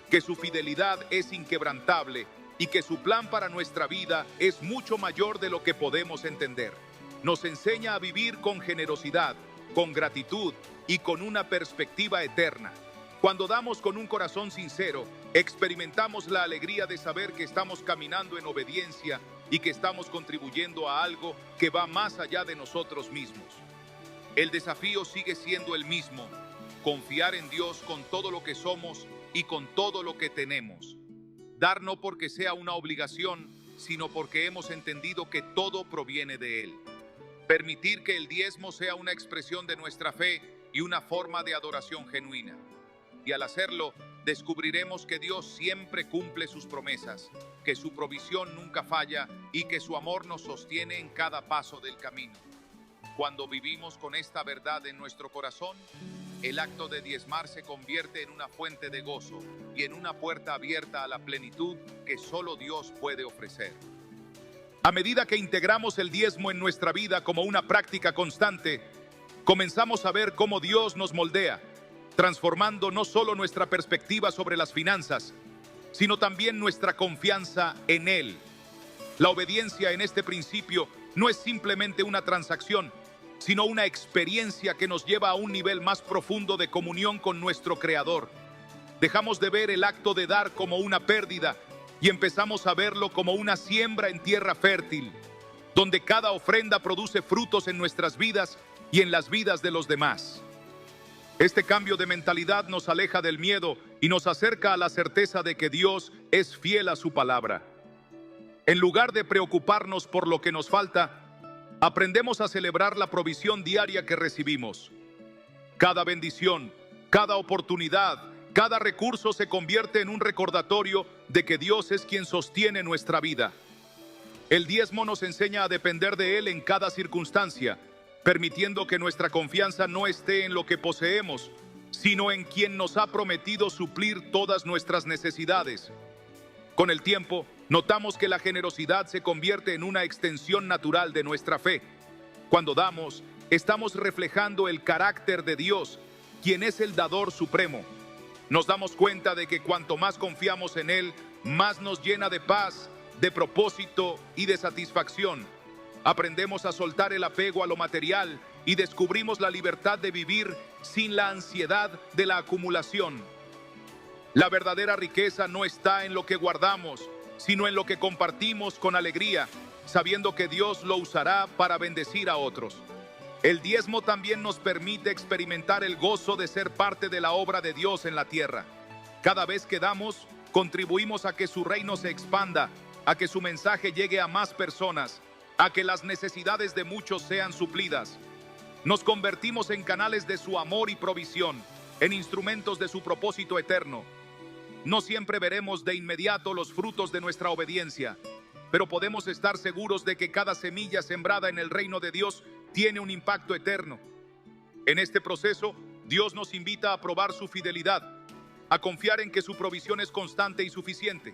que su fidelidad es inquebrantable y que su plan para nuestra vida es mucho mayor de lo que podemos entender. Nos enseña a vivir con generosidad, con gratitud y con una perspectiva eterna. Cuando damos con un corazón sincero, experimentamos la alegría de saber que estamos caminando en obediencia y que estamos contribuyendo a algo que va más allá de nosotros mismos. El desafío sigue siendo el mismo: confiar en Dios con todo lo que somos y con todo lo que tenemos. Dar no porque sea una obligación, sino porque hemos entendido que todo proviene de Él. Permitir que el diezmo sea una expresión de nuestra fe y una forma de adoración genuina. Y al hacerlo, descubriremos que Dios siempre cumple sus promesas, que su provisión nunca falla y que su amor nos sostiene en cada paso del camino. Cuando vivimos con esta verdad en nuestro corazón, el acto de diezmar se convierte en una fuente de gozo y en una puerta abierta a la plenitud que solo Dios puede ofrecer. A medida que integramos el diezmo en nuestra vida como una práctica constante, comenzamos a ver cómo Dios nos moldea, transformando no solo nuestra perspectiva sobre las finanzas, sino también nuestra confianza en Él. La obediencia en este principio no es simplemente una transacción, sino una experiencia que nos lleva a un nivel más profundo de comunión con nuestro Creador. Dejamos de ver el acto de dar como una pérdida y empezamos a verlo como una siembra en tierra fértil, donde cada ofrenda produce frutos en nuestras vidas y en las vidas de los demás. Este cambio de mentalidad nos aleja del miedo y nos acerca a la certeza de que Dios es fiel a su palabra. En lugar de preocuparnos por lo que nos falta, aprendemos a celebrar la provisión diaria que recibimos. Cada bendición, cada oportunidad, cada recurso se convierte en un recordatorio de que Dios es quien sostiene nuestra vida. El diezmo nos enseña a depender de Él en cada circunstancia, permitiendo que nuestra confianza no esté en lo que poseemos, sino en quien nos ha prometido suplir todas nuestras necesidades. Con el tiempo, notamos que la generosidad se convierte en una extensión natural de nuestra fe. Cuando damos, estamos reflejando el carácter de Dios, quien es el dador supremo. Nos damos cuenta de que cuanto más confiamos en Él, más nos llena de paz, de propósito y de satisfacción. Aprendemos a soltar el apego a lo material y descubrimos la libertad de vivir sin la ansiedad de la acumulación. La verdadera riqueza no está en lo que guardamos, sino en lo que compartimos con alegría, sabiendo que Dios lo usará para bendecir a otros. El diezmo también nos permite experimentar el gozo de ser parte de la obra de Dios en la tierra. Cada vez que damos, contribuimos a que su reino se expanda, a que su mensaje llegue a más personas, a que las necesidades de muchos sean suplidas. Nos convertimos en canales de su amor y provisión, en instrumentos de su propósito eterno. No siempre veremos de inmediato los frutos de nuestra obediencia, pero podemos estar seguros de que cada semilla sembrada en el reino de Dios tiene un impacto eterno. En este proceso, Dios nos invita a probar su fidelidad, a confiar en que su provisión es constante y suficiente,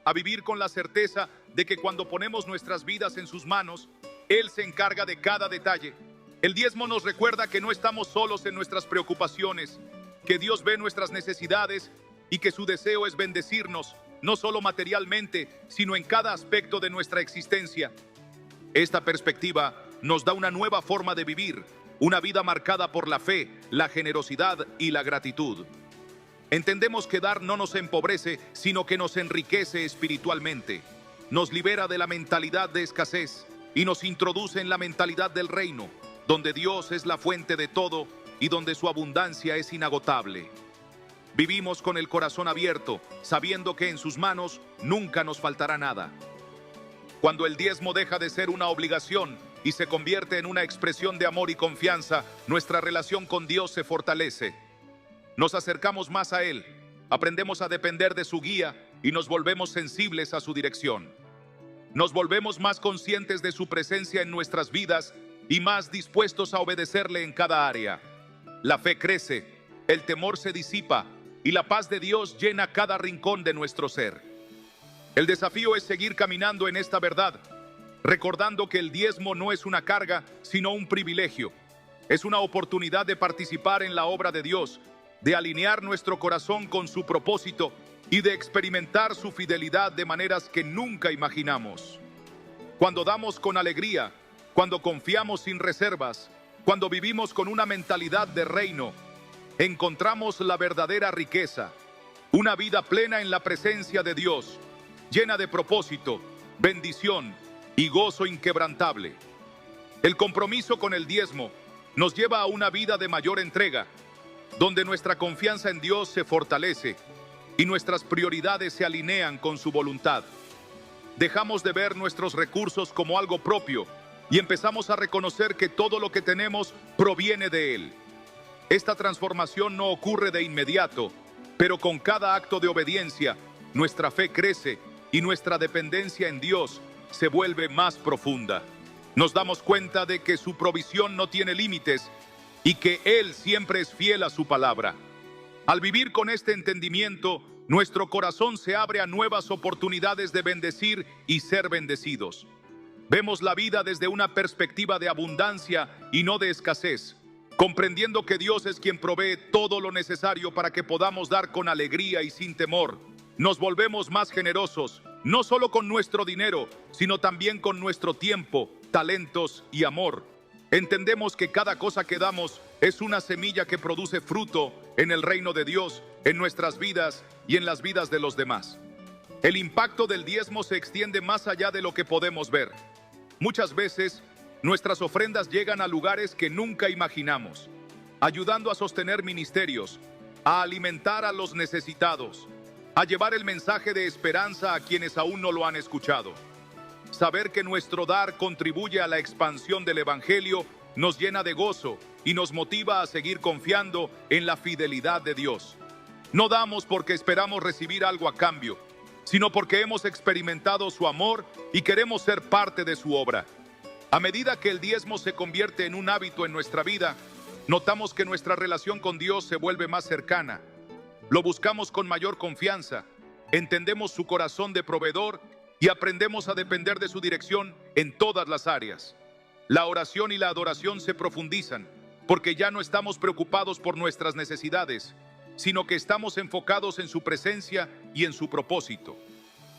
a vivir con la certeza de que cuando ponemos nuestras vidas en sus manos, Él se encarga de cada detalle. El diezmo nos recuerda que no estamos solos en nuestras preocupaciones, que Dios ve nuestras necesidades y que su deseo es bendecirnos, no solo materialmente, sino en cada aspecto de nuestra existencia. Esta perspectiva nos da una nueva forma de vivir, una vida marcada por la fe, la generosidad y la gratitud. Entendemos que dar no nos empobrece, sino que nos enriquece espiritualmente. Nos libera de la mentalidad de escasez y nos introduce en la mentalidad del reino, donde Dios es la fuente de todo y donde su abundancia es inagotable. Vivimos con el corazón abierto, sabiendo que en sus manos nunca nos faltará nada. Cuando el diezmo deja de ser una obligación y se convierte en una expresión de amor y confianza, nuestra relación con Dios se fortalece. Nos acercamos más a Él, aprendemos a depender de su guía y nos volvemos sensibles a su dirección. Nos volvemos más conscientes de su presencia en nuestras vidas y más dispuestos a obedecerle en cada área. La fe crece, el temor se disipa y la paz de Dios llena cada rincón de nuestro ser. El desafío es seguir caminando en esta verdad, recordando que el diezmo no es una carga, sino un privilegio. Es una oportunidad de participar en la obra de Dios, de alinear nuestro corazón con su propósito y de experimentar su fidelidad de maneras que nunca imaginamos. Cuando damos con alegría, cuando confiamos sin reservas, cuando vivimos con una mentalidad de reino, encontramos la verdadera riqueza, una vida plena en la presencia de Dios, llena de propósito, bendición y gozo inquebrantable. El compromiso con el diezmo nos lleva a una vida de mayor entrega, donde nuestra confianza en Dios se fortalece y nuestras prioridades se alinean con su voluntad. Dejamos de ver nuestros recursos como algo propio y empezamos a reconocer que todo lo que tenemos proviene de Él. Esta transformación no ocurre de inmediato, pero con cada acto de obediencia, nuestra fe crece y nuestra dependencia en Dios se vuelve más profunda. Nos damos cuenta de que su provisión no tiene límites y que Él siempre es fiel a su palabra. Al vivir con este entendimiento, nuestro corazón se abre a nuevas oportunidades de bendecir y ser bendecidos. Vemos la vida desde una perspectiva de abundancia y no de escasez, comprendiendo que Dios es quien provee todo lo necesario para que podamos dar con alegría y sin temor. Nos volvemos más generosos, no solo con nuestro dinero, sino también con nuestro tiempo, talentos y amor. Entendemos que cada cosa que damos es una semilla que produce fruto en el reino de Dios, en nuestras vidas y en las vidas de los demás. El impacto del diezmo se extiende más allá de lo que podemos ver. Muchas veces, nuestras ofrendas llegan a lugares que nunca imaginamos, ayudando a sostener ministerios, a alimentar a los necesitados, a llevar el mensaje de esperanza a quienes aún no lo han escuchado. Saber que nuestro dar contribuye a la expansión del Evangelio nos llena de gozo y nos motiva a seguir confiando en la fidelidad de Dios. No damos porque esperamos recibir algo a cambio, sino porque hemos experimentado su amor y queremos ser parte de su obra. A medida que el diezmo se convierte en un hábito en nuestra vida, notamos que nuestra relación con Dios se vuelve más cercana. Lo buscamos con mayor confianza, entendemos su corazón de proveedor y aprendemos a depender de su dirección en todas las áreas. La oración y la adoración se profundizan, porque ya no estamos preocupados por nuestras necesidades, sino que estamos enfocados en su presencia y en su propósito.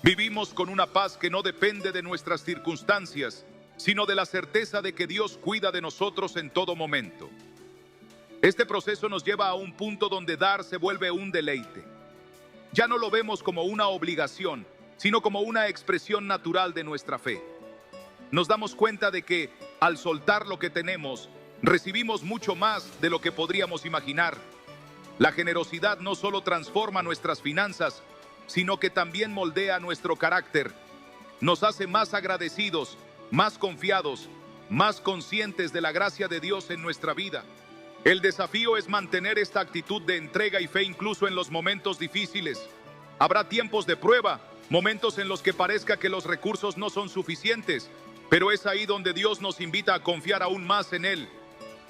Vivimos con una paz que no depende de nuestras circunstancias, sino de la certeza de que Dios cuida de nosotros en todo momento. Este proceso nos lleva a un punto donde dar se vuelve un deleite. Ya no lo vemos como una obligación, sino como una expresión natural de nuestra fe. Nos damos cuenta de que, al soltar lo que tenemos, recibimos mucho más de lo que podríamos imaginar. La generosidad no solo transforma nuestras finanzas, sino que también moldea nuestro carácter. Nos hace más agradecidos, más confiados, más conscientes de la gracia de Dios en nuestra vida. El desafío es mantener esta actitud de entrega y fe incluso en los momentos difíciles. Habrá tiempos de prueba, momentos en los que parezca que los recursos no son suficientes, pero es ahí donde Dios nos invita a confiar aún más en Él.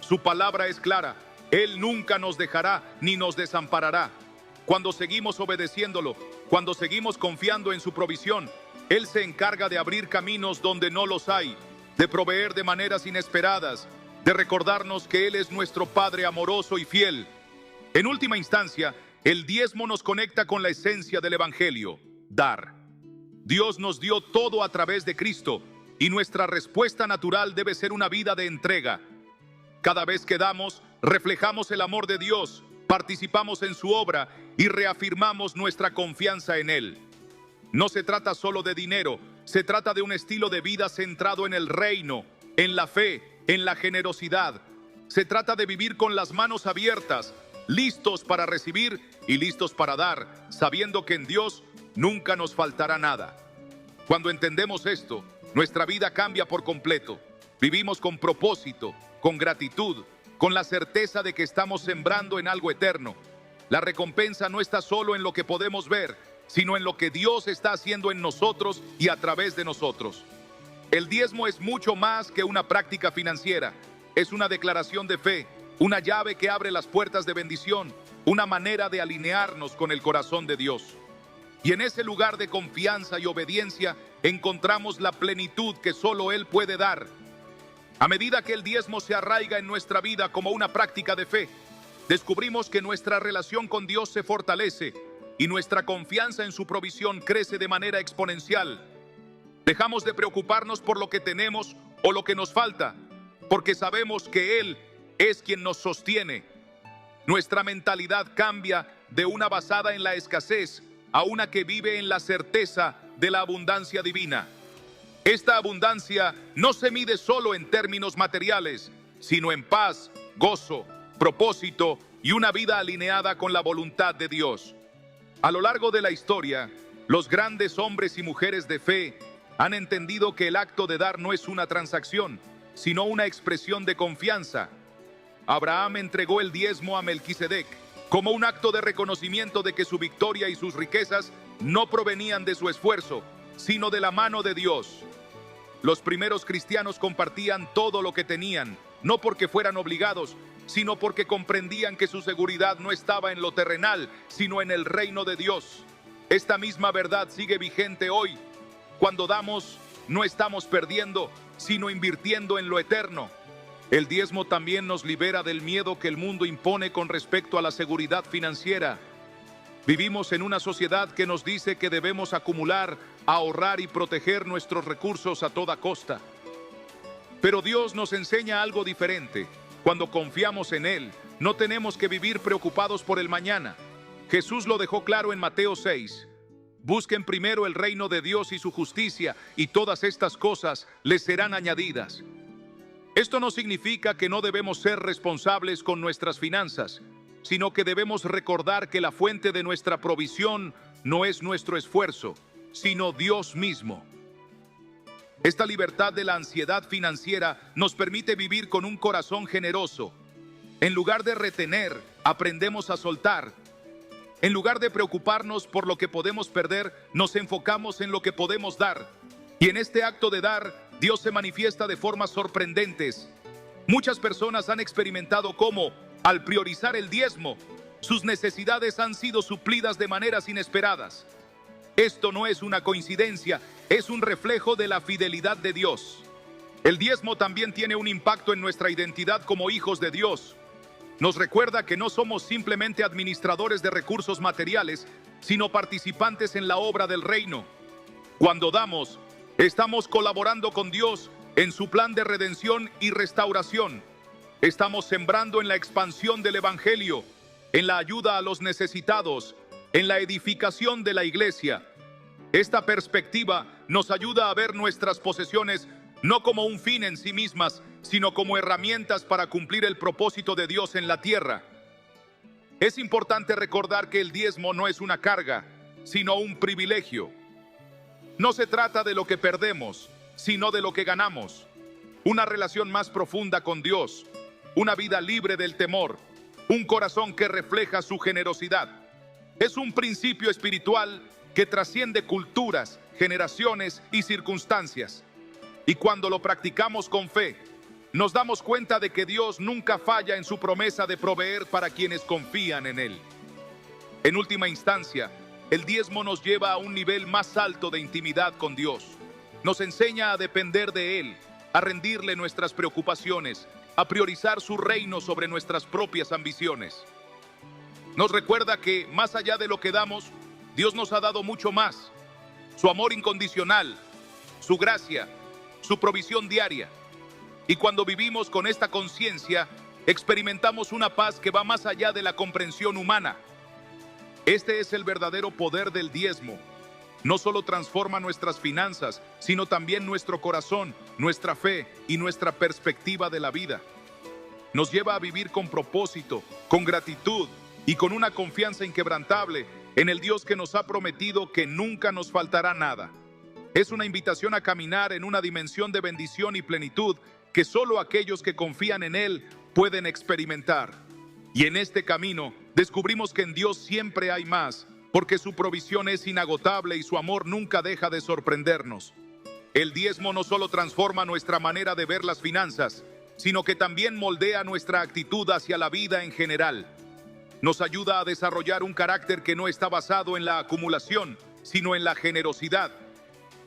Su palabra es clara: Él nunca nos dejará ni nos desamparará. Cuando seguimos obedeciéndolo, cuando seguimos confiando en su provisión, Él se encarga de abrir caminos donde no los hay, de proveer de maneras inesperadas, de recordarnos que Él es nuestro Padre amoroso y fiel. En última instancia, el diezmo nos conecta con la esencia del Evangelio: dar. Dios nos dio todo a través de Cristo, y nuestra respuesta natural debe ser una vida de entrega. Cada vez que damos, reflejamos el amor de Dios, participamos en su obra y reafirmamos nuestra confianza en Él. No se trata solo de dinero, se trata de un estilo de vida centrado en el reino, en la fe, en la generosidad. Se trata de vivir con las manos abiertas, listos para recibir y listos para dar, sabiendo que en Dios nunca nos faltará nada. Cuando entendemos esto, nuestra vida cambia por completo. Vivimos con propósito, con gratitud, con la certeza de que estamos sembrando en algo eterno. La recompensa no está solo en lo que podemos ver, sino en lo que Dios está haciendo en nosotros y a través de nosotros. El diezmo es mucho más que una práctica financiera. Es una declaración de fe, una llave que abre las puertas de bendición, una manera de alinearnos con el corazón de Dios. Y en ese lugar de confianza y obediencia encontramos la plenitud que solo Él puede dar. A medida que el diezmo se arraiga en nuestra vida como una práctica de fe, descubrimos que nuestra relación con Dios se fortalece y nuestra confianza en su provisión crece de manera exponencial. Dejamos de preocuparnos por lo que tenemos o lo que nos falta, porque sabemos que Él es quien nos sostiene. Nuestra mentalidad cambia de una basada en la escasez a una que vive en la certeza de la abundancia divina. Esta abundancia no se mide solo en términos materiales, sino en paz, gozo, propósito y una vida alineada con la voluntad de Dios. A lo largo de la historia, los grandes hombres y mujeres de fe han entendido que el acto de dar no es una transacción, sino una expresión de confianza. Abraham entregó el diezmo a Melquisedec como un acto de reconocimiento de que su victoria y sus riquezas no provenían de su esfuerzo, sino de la mano de Dios. Los primeros cristianos compartían todo lo que tenían, no porque fueran obligados, sino porque comprendían que su seguridad no estaba en lo terrenal, sino en el reino de Dios. Esta misma verdad sigue vigente hoy. Cuando damos, no estamos perdiendo, sino invirtiendo en lo eterno. El diezmo también nos libera del miedo que el mundo impone con respecto a la seguridad financiera. Vivimos en una sociedad que nos dice que debemos acumular, ahorrar y proteger nuestros recursos a toda costa. Pero Dios nos enseña algo diferente. Cuando confiamos en Él, no tenemos que vivir preocupados por el mañana. Jesús lo dejó claro en Mateo 6. Busquen primero el reino de Dios y su justicia, y todas estas cosas les serán añadidas. Esto no significa que no debemos ser responsables con nuestras finanzas, sino que debemos recordar que la fuente de nuestra provisión no es nuestro esfuerzo, sino Dios mismo. Esta libertad de la ansiedad financiera nos permite vivir con un corazón generoso. En lugar de retener, aprendemos a soltar. En lugar de preocuparnos por lo que podemos perder, nos enfocamos en lo que podemos dar. Y en este acto de dar, Dios se manifiesta de formas sorprendentes. Muchas personas han experimentado cómo, al priorizar el diezmo, sus necesidades han sido suplidas de maneras inesperadas. Esto no es una coincidencia, es un reflejo de la fidelidad de Dios. El diezmo también tiene un impacto en nuestra identidad como hijos de Dios. Nos recuerda que no somos simplemente administradores de recursos materiales, sino participantes en la obra del reino. Cuando damos, estamos colaborando con Dios en su plan de redención y restauración. Estamos sembrando en la expansión del Evangelio, en la ayuda a los necesitados, en la edificación de la iglesia. Esta perspectiva nos ayuda a ver nuestras posesiones no como un fin en sí mismas, sino como herramientas para cumplir el propósito de Dios en la tierra. Es importante recordar que el diezmo no es una carga, sino un privilegio. No se trata de lo que perdemos, sino de lo que ganamos. Una relación más profunda con Dios, una vida libre del temor, un corazón que refleja su generosidad. Es un principio espiritual que trasciende culturas, generaciones y circunstancias. Y cuando lo practicamos con fe, nos damos cuenta de que Dios nunca falla en su promesa de proveer para quienes confían en Él. En última instancia, el diezmo nos lleva a un nivel más alto de intimidad con Dios. Nos enseña a depender de Él, a rendirle nuestras preocupaciones, a priorizar su reino sobre nuestras propias ambiciones. Nos recuerda que, más allá de lo que damos, Dios nos ha dado mucho más. Su amor incondicional, su gracia, su provisión diaria. Y cuando vivimos con esta conciencia, experimentamos una paz que va más allá de la comprensión humana. Este es el verdadero poder del diezmo. No solo transforma nuestras finanzas, sino también nuestro corazón, nuestra fe y nuestra perspectiva de la vida. Nos lleva a vivir con propósito, con gratitud y con una confianza inquebrantable en el Dios que nos ha prometido que nunca nos faltará nada. Es una invitación a caminar en una dimensión de bendición y plenitud que solo aquellos que confían en Él pueden experimentar. Y en este camino descubrimos que en Dios siempre hay más, porque su provisión es inagotable y su amor nunca deja de sorprendernos. El diezmo no solo transforma nuestra manera de ver las finanzas, sino que también moldea nuestra actitud hacia la vida en general. Nos ayuda a desarrollar un carácter que no está basado en la acumulación, sino en la generosidad.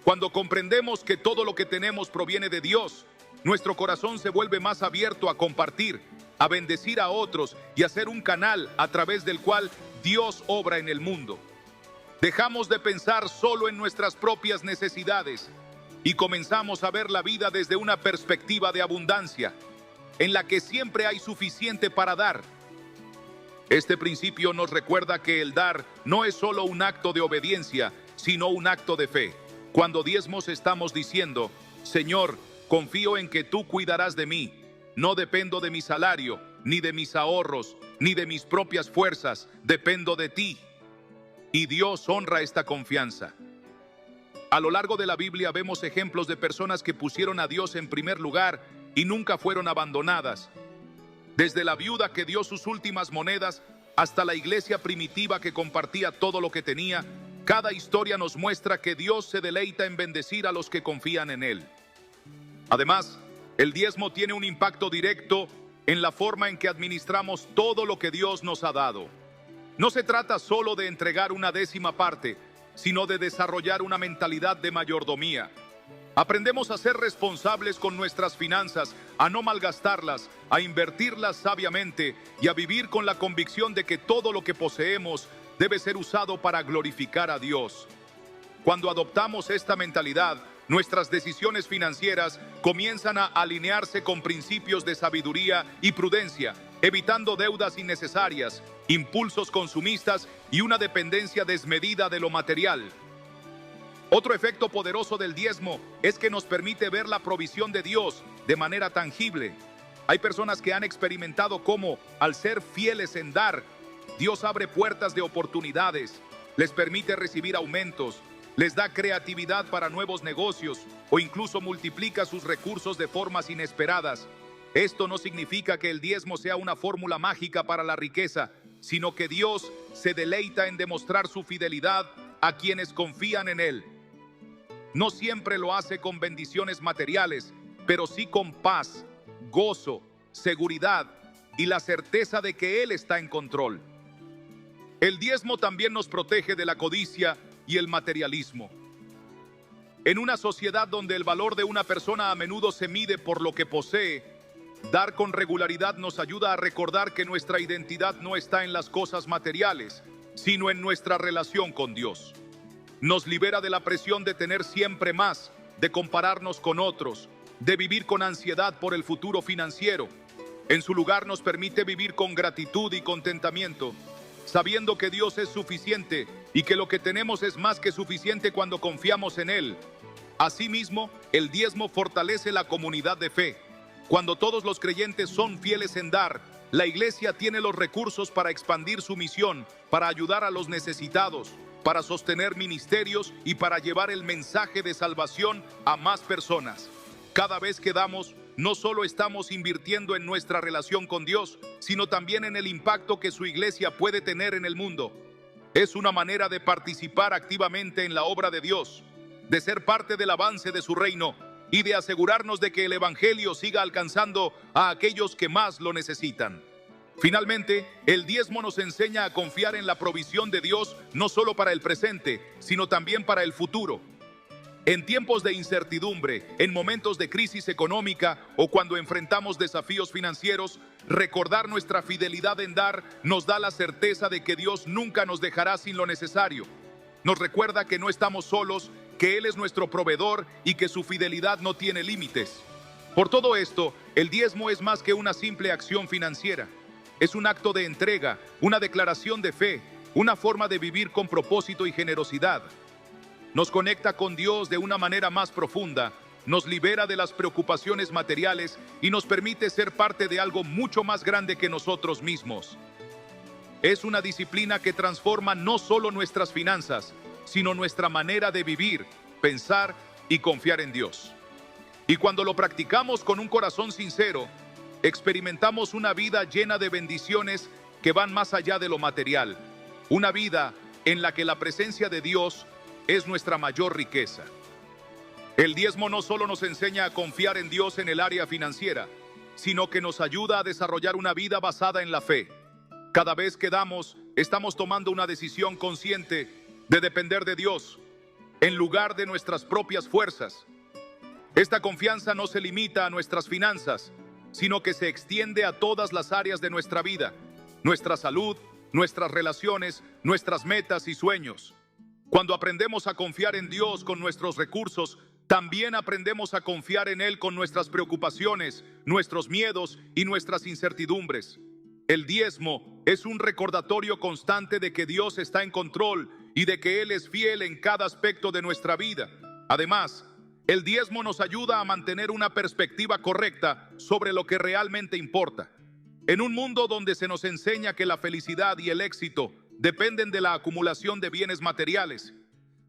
Cuando comprendemos que todo lo que tenemos proviene de Dios, nuestro corazón se vuelve más abierto a compartir, a bendecir a otros y a ser un canal a través del cual Dios obra en el mundo. Dejamos de pensar solo en nuestras propias necesidades y comenzamos a ver la vida desde una perspectiva de abundancia, en la que siempre hay suficiente para dar. Este principio nos recuerda que el dar no es solo un acto de obediencia, sino un acto de fe. Cuando diezmos estamos diciendo: Señor, confío en que tú cuidarás de mí. No dependo de mi salario, ni de mis ahorros, ni de mis propias fuerzas. Dependo de ti. y Dios honra esta confianza. A lo largo de la Biblia vemos ejemplos de personas que pusieron a Dios en primer lugar y nunca fueron abandonadas. Desde la viuda que dio sus últimas monedas hasta la iglesia primitiva que compartía todo lo que tenía, cada historia nos muestra que Dios se deleita en bendecir a los que confían en Él. Además, el diezmo tiene un impacto directo en la forma en que administramos todo lo que Dios nos ha dado. No se trata solo de entregar una décima parte, sino de desarrollar una mentalidad de mayordomía. Aprendemos a ser responsables con nuestras finanzas, a no malgastarlas, a invertirlas sabiamente y a vivir con la convicción de que todo lo que poseemos debe ser usado para glorificar a Dios. Cuando adoptamos esta mentalidad, nuestras decisiones financieras comienzan a alinearse con principios de sabiduría y prudencia, evitando deudas innecesarias, impulsos consumistas y una dependencia desmedida de lo material. Otro efecto poderoso del diezmo es que nos permite ver la provisión de Dios de manera tangible. Hay personas que han experimentado cómo, al ser fieles en dar, Dios abre puertas de oportunidades, les permite recibir aumentos, les da creatividad para nuevos negocios o incluso multiplica sus recursos de formas inesperadas. Esto no significa que el diezmo sea una fórmula mágica para la riqueza, sino que Dios se deleita en demostrar su fidelidad a quienes confían en Él. No siempre lo hace con bendiciones materiales, pero sí con paz, gozo, seguridad y la certeza de que Él está en control. El diezmo también nos protege de la codicia y el materialismo. En una sociedad donde el valor de una persona a menudo se mide por lo que posee, dar con regularidad nos ayuda a recordar que nuestra identidad no está en las cosas materiales, sino en nuestra relación con Dios. Nos libera de la presión de tener siempre más, de compararnos con otros, de vivir con ansiedad por el futuro financiero. En su lugar nos permite vivir con gratitud y contentamiento, sabiendo que Dios es suficiente y que lo que tenemos es más que suficiente cuando confiamos en Él. Asimismo, el diezmo fortalece la comunidad de fe. Cuando todos los creyentes son fieles en dar, la iglesia tiene los recursos para expandir su misión, para ayudar a los necesitados, para sostener ministerios y para llevar el mensaje de salvación a más personas. Cada vez que damos, no solo estamos invirtiendo en nuestra relación con Dios, sino también en el impacto que su iglesia puede tener en el mundo. Es una manera de participar activamente en la obra de Dios, de ser parte del avance de su reino y de asegurarnos de que el evangelio siga alcanzando a aquellos que más lo necesitan. Finalmente, el diezmo nos enseña a confiar en la provisión de Dios no solo para el presente, sino también para el futuro. En tiempos de incertidumbre, en momentos de crisis económica o cuando enfrentamos desafíos financieros, recordar nuestra fidelidad en dar nos da la certeza de que Dios nunca nos dejará sin lo necesario. Nos recuerda que no estamos solos, que Él es nuestro proveedor y que su fidelidad no tiene límites. Por todo esto, el diezmo es más que una simple acción financiera. Es un acto de entrega, una declaración de fe, una forma de vivir con propósito y generosidad. Nos conecta con Dios de una manera más profunda, nos libera de las preocupaciones materiales y nos permite ser parte de algo mucho más grande que nosotros mismos. Es una disciplina que transforma no solo nuestras finanzas, sino nuestra manera de vivir, pensar y confiar en Dios. Y cuando lo practicamos con un corazón sincero, experimentamos una vida llena de bendiciones que van más allá de lo material, una vida en la que la presencia de Dios es nuestra mayor riqueza. El diezmo no solo nos enseña a confiar en Dios en el área financiera, sino que nos ayuda a desarrollar una vida basada en la fe. Cada vez que damos, estamos tomando una decisión consciente de depender de Dios, en lugar de nuestras propias fuerzas. Esta confianza no se limita a nuestras finanzas, sino que se extiende a todas las áreas de nuestra vida, nuestra salud, nuestras relaciones, nuestras metas y sueños. Cuando aprendemos a confiar en Dios con nuestros recursos, también aprendemos a confiar en Él con nuestras preocupaciones, nuestros miedos y nuestras incertidumbres. El diezmo es un recordatorio constante de que Dios está en control y de que Él es fiel en cada aspecto de nuestra vida. Además, el diezmo nos ayuda a mantener una perspectiva correcta sobre lo que realmente importa. En un mundo donde se nos enseña que la felicidad y el éxito dependen de la acumulación de bienes materiales.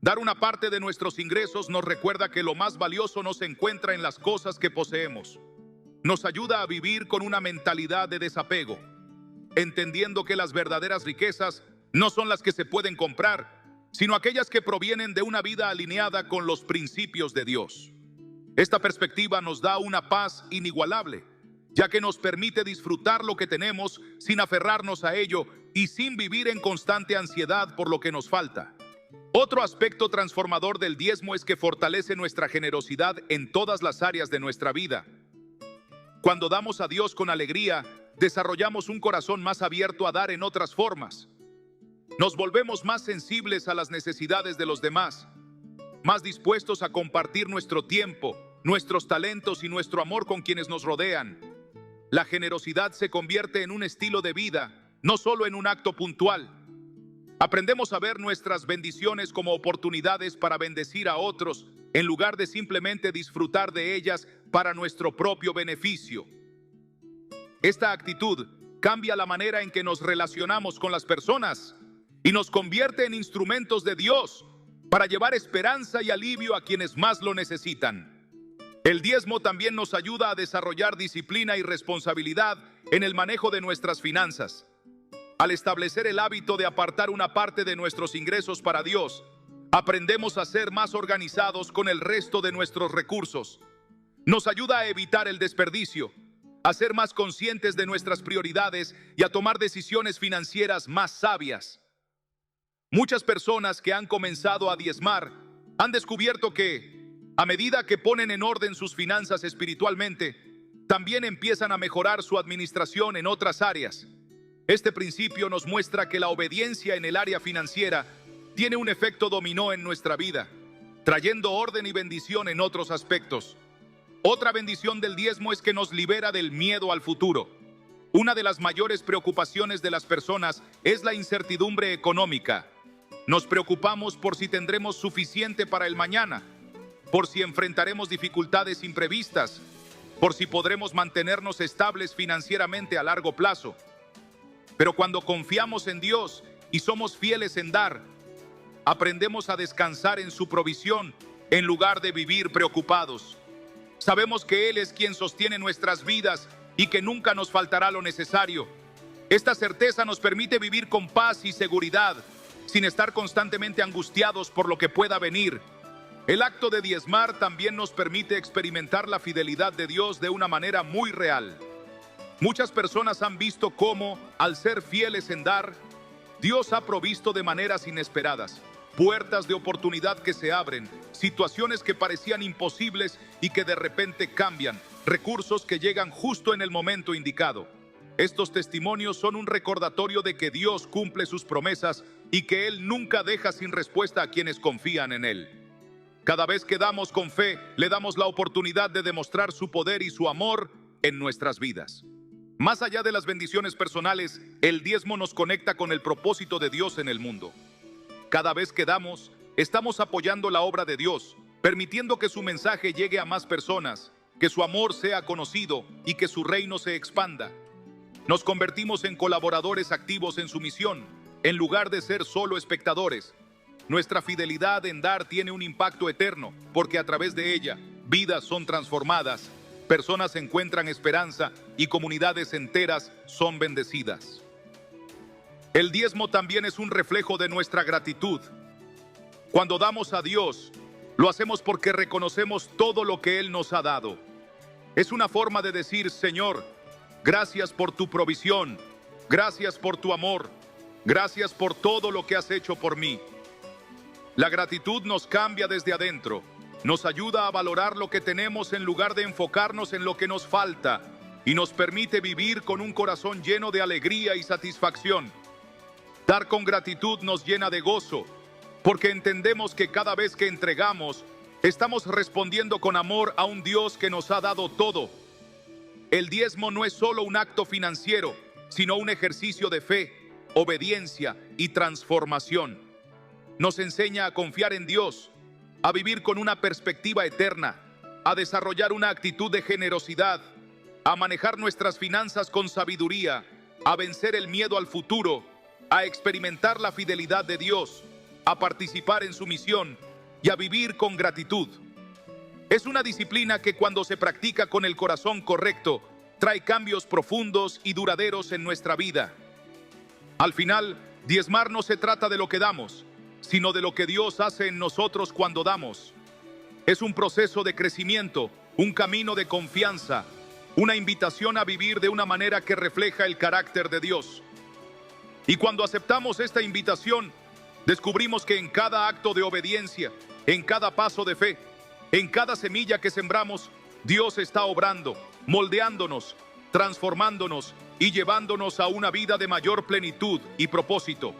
Dar una parte de nuestros ingresos nos recuerda que lo más valioso no se encuentra en las cosas que poseemos. Nos ayuda a vivir con una mentalidad de desapego, entendiendo que las verdaderas riquezas no son las que se pueden comprar, sino aquellas que provienen de una vida alineada con los principios de Dios. Esta perspectiva nos da una paz inigualable, ya que nos permite disfrutar lo que tenemos sin aferrarnos a ello y sin vivir en constante ansiedad por lo que nos falta. Otro aspecto transformador del diezmo es que fortalece nuestra generosidad en todas las áreas de nuestra vida. Cuando damos a Dios con alegría, desarrollamos un corazón más abierto a dar en otras formas. Nos volvemos más sensibles a las necesidades de los demás, más dispuestos a compartir nuestro tiempo, nuestros talentos y nuestro amor con quienes nos rodean. La generosidad se convierte en un estilo de vida, no solo en un acto puntual. Aprendemos a ver nuestras bendiciones como oportunidades para bendecir a otros, en lugar de simplemente disfrutar de ellas para nuestro propio beneficio. Esta actitud cambia la manera en que nos relacionamos con las personas y nos convierte en instrumentos de Dios para llevar esperanza y alivio a quienes más lo necesitan. El diezmo también nos ayuda a desarrollar disciplina y responsabilidad en el manejo de nuestras finanzas. Al establecer el hábito de apartar una parte de nuestros ingresos para Dios, aprendemos a ser más organizados con el resto de nuestros recursos. Nos ayuda a evitar el desperdicio, a ser más conscientes de nuestras prioridades y a tomar decisiones financieras más sabias. Muchas personas que han comenzado a diezmar han descubierto que, a medida que ponen en orden sus finanzas espiritualmente, también empiezan a mejorar su administración en otras áreas. Este principio nos muestra que la obediencia en el área financiera tiene un efecto dominó en nuestra vida, trayendo orden y bendición en otros aspectos. Otra bendición del diezmo es que nos libera del miedo al futuro. Una de las mayores preocupaciones de las personas es la incertidumbre económica. Nos preocupamos por si tendremos suficiente para el mañana, por si enfrentaremos dificultades imprevistas, por si podremos mantenernos estables financieramente a largo plazo. Pero cuando confiamos en Dios y somos fieles en dar, aprendemos a descansar en su provisión en lugar de vivir preocupados. Sabemos que Él es quien sostiene nuestras vidas y que nunca nos faltará lo necesario. Esta certeza nos permite vivir con paz y seguridad, sin estar constantemente angustiados por lo que pueda venir. El acto de diezmar también nos permite experimentar la fidelidad de Dios de una manera muy real. Muchas personas han visto cómo, al ser fieles en dar, Dios ha provisto de maneras inesperadas, puertas de oportunidad que se abren, situaciones que parecían imposibles y que de repente cambian, recursos que llegan justo en el momento indicado. Estos testimonios son un recordatorio de que Dios cumple sus promesas y que Él nunca deja sin respuesta a quienes confían en Él. Cada vez que damos con fe, le damos la oportunidad de demostrar su poder y su amor en nuestras vidas. Más allá de las bendiciones personales, el diezmo nos conecta con el propósito de Dios en el mundo. Cada vez que damos, estamos apoyando la obra de Dios, permitiendo que su mensaje llegue a más personas, que su amor sea conocido y que su reino se expanda. Nos convertimos en colaboradores activos en su misión, en lugar de ser solo espectadores. Nuestra fidelidad en dar tiene un impacto eterno, porque a través de ella, vidas son transformadas, personas encuentran esperanza y comunidades enteras son bendecidas. El diezmo también es un reflejo de nuestra gratitud. Cuando damos a Dios, lo hacemos porque reconocemos todo lo que Él nos ha dado. Es una forma de decir: Señor, gracias por tu provisión, gracias por tu amor, gracias por todo lo que has hecho por mí. La gratitud nos cambia desde adentro. Nos ayuda a valorar lo que tenemos en lugar de enfocarnos en lo que nos falta, y nos permite vivir con un corazón lleno de alegría y satisfacción. Dar con gratitud nos llena de gozo, porque entendemos que cada vez que entregamos, estamos respondiendo con amor a un Dios que nos ha dado todo. El diezmo no es solo un acto financiero, sino un ejercicio de fe, obediencia y transformación. Nos enseña a confiar en Dios, a vivir con una perspectiva eterna, a desarrollar una actitud de generosidad, a manejar nuestras finanzas con sabiduría, a vencer el miedo al futuro a experimentar la fidelidad de Dios, a participar en su misión y a vivir con gratitud. Es una disciplina que cuando se practica con el corazón correcto, trae cambios profundos y duraderos en nuestra vida. Al final, diezmar no se trata de lo que damos, sino de lo que Dios hace en nosotros cuando damos. Es un proceso de crecimiento, un camino de confianza, una invitación a vivir de una manera que refleja el carácter de Dios. Y cuando aceptamos esta invitación, descubrimos que en cada acto de obediencia, en cada paso de fe, en cada semilla que sembramos, Dios está obrando, moldeándonos, transformándonos y llevándonos a una vida de mayor plenitud y propósito.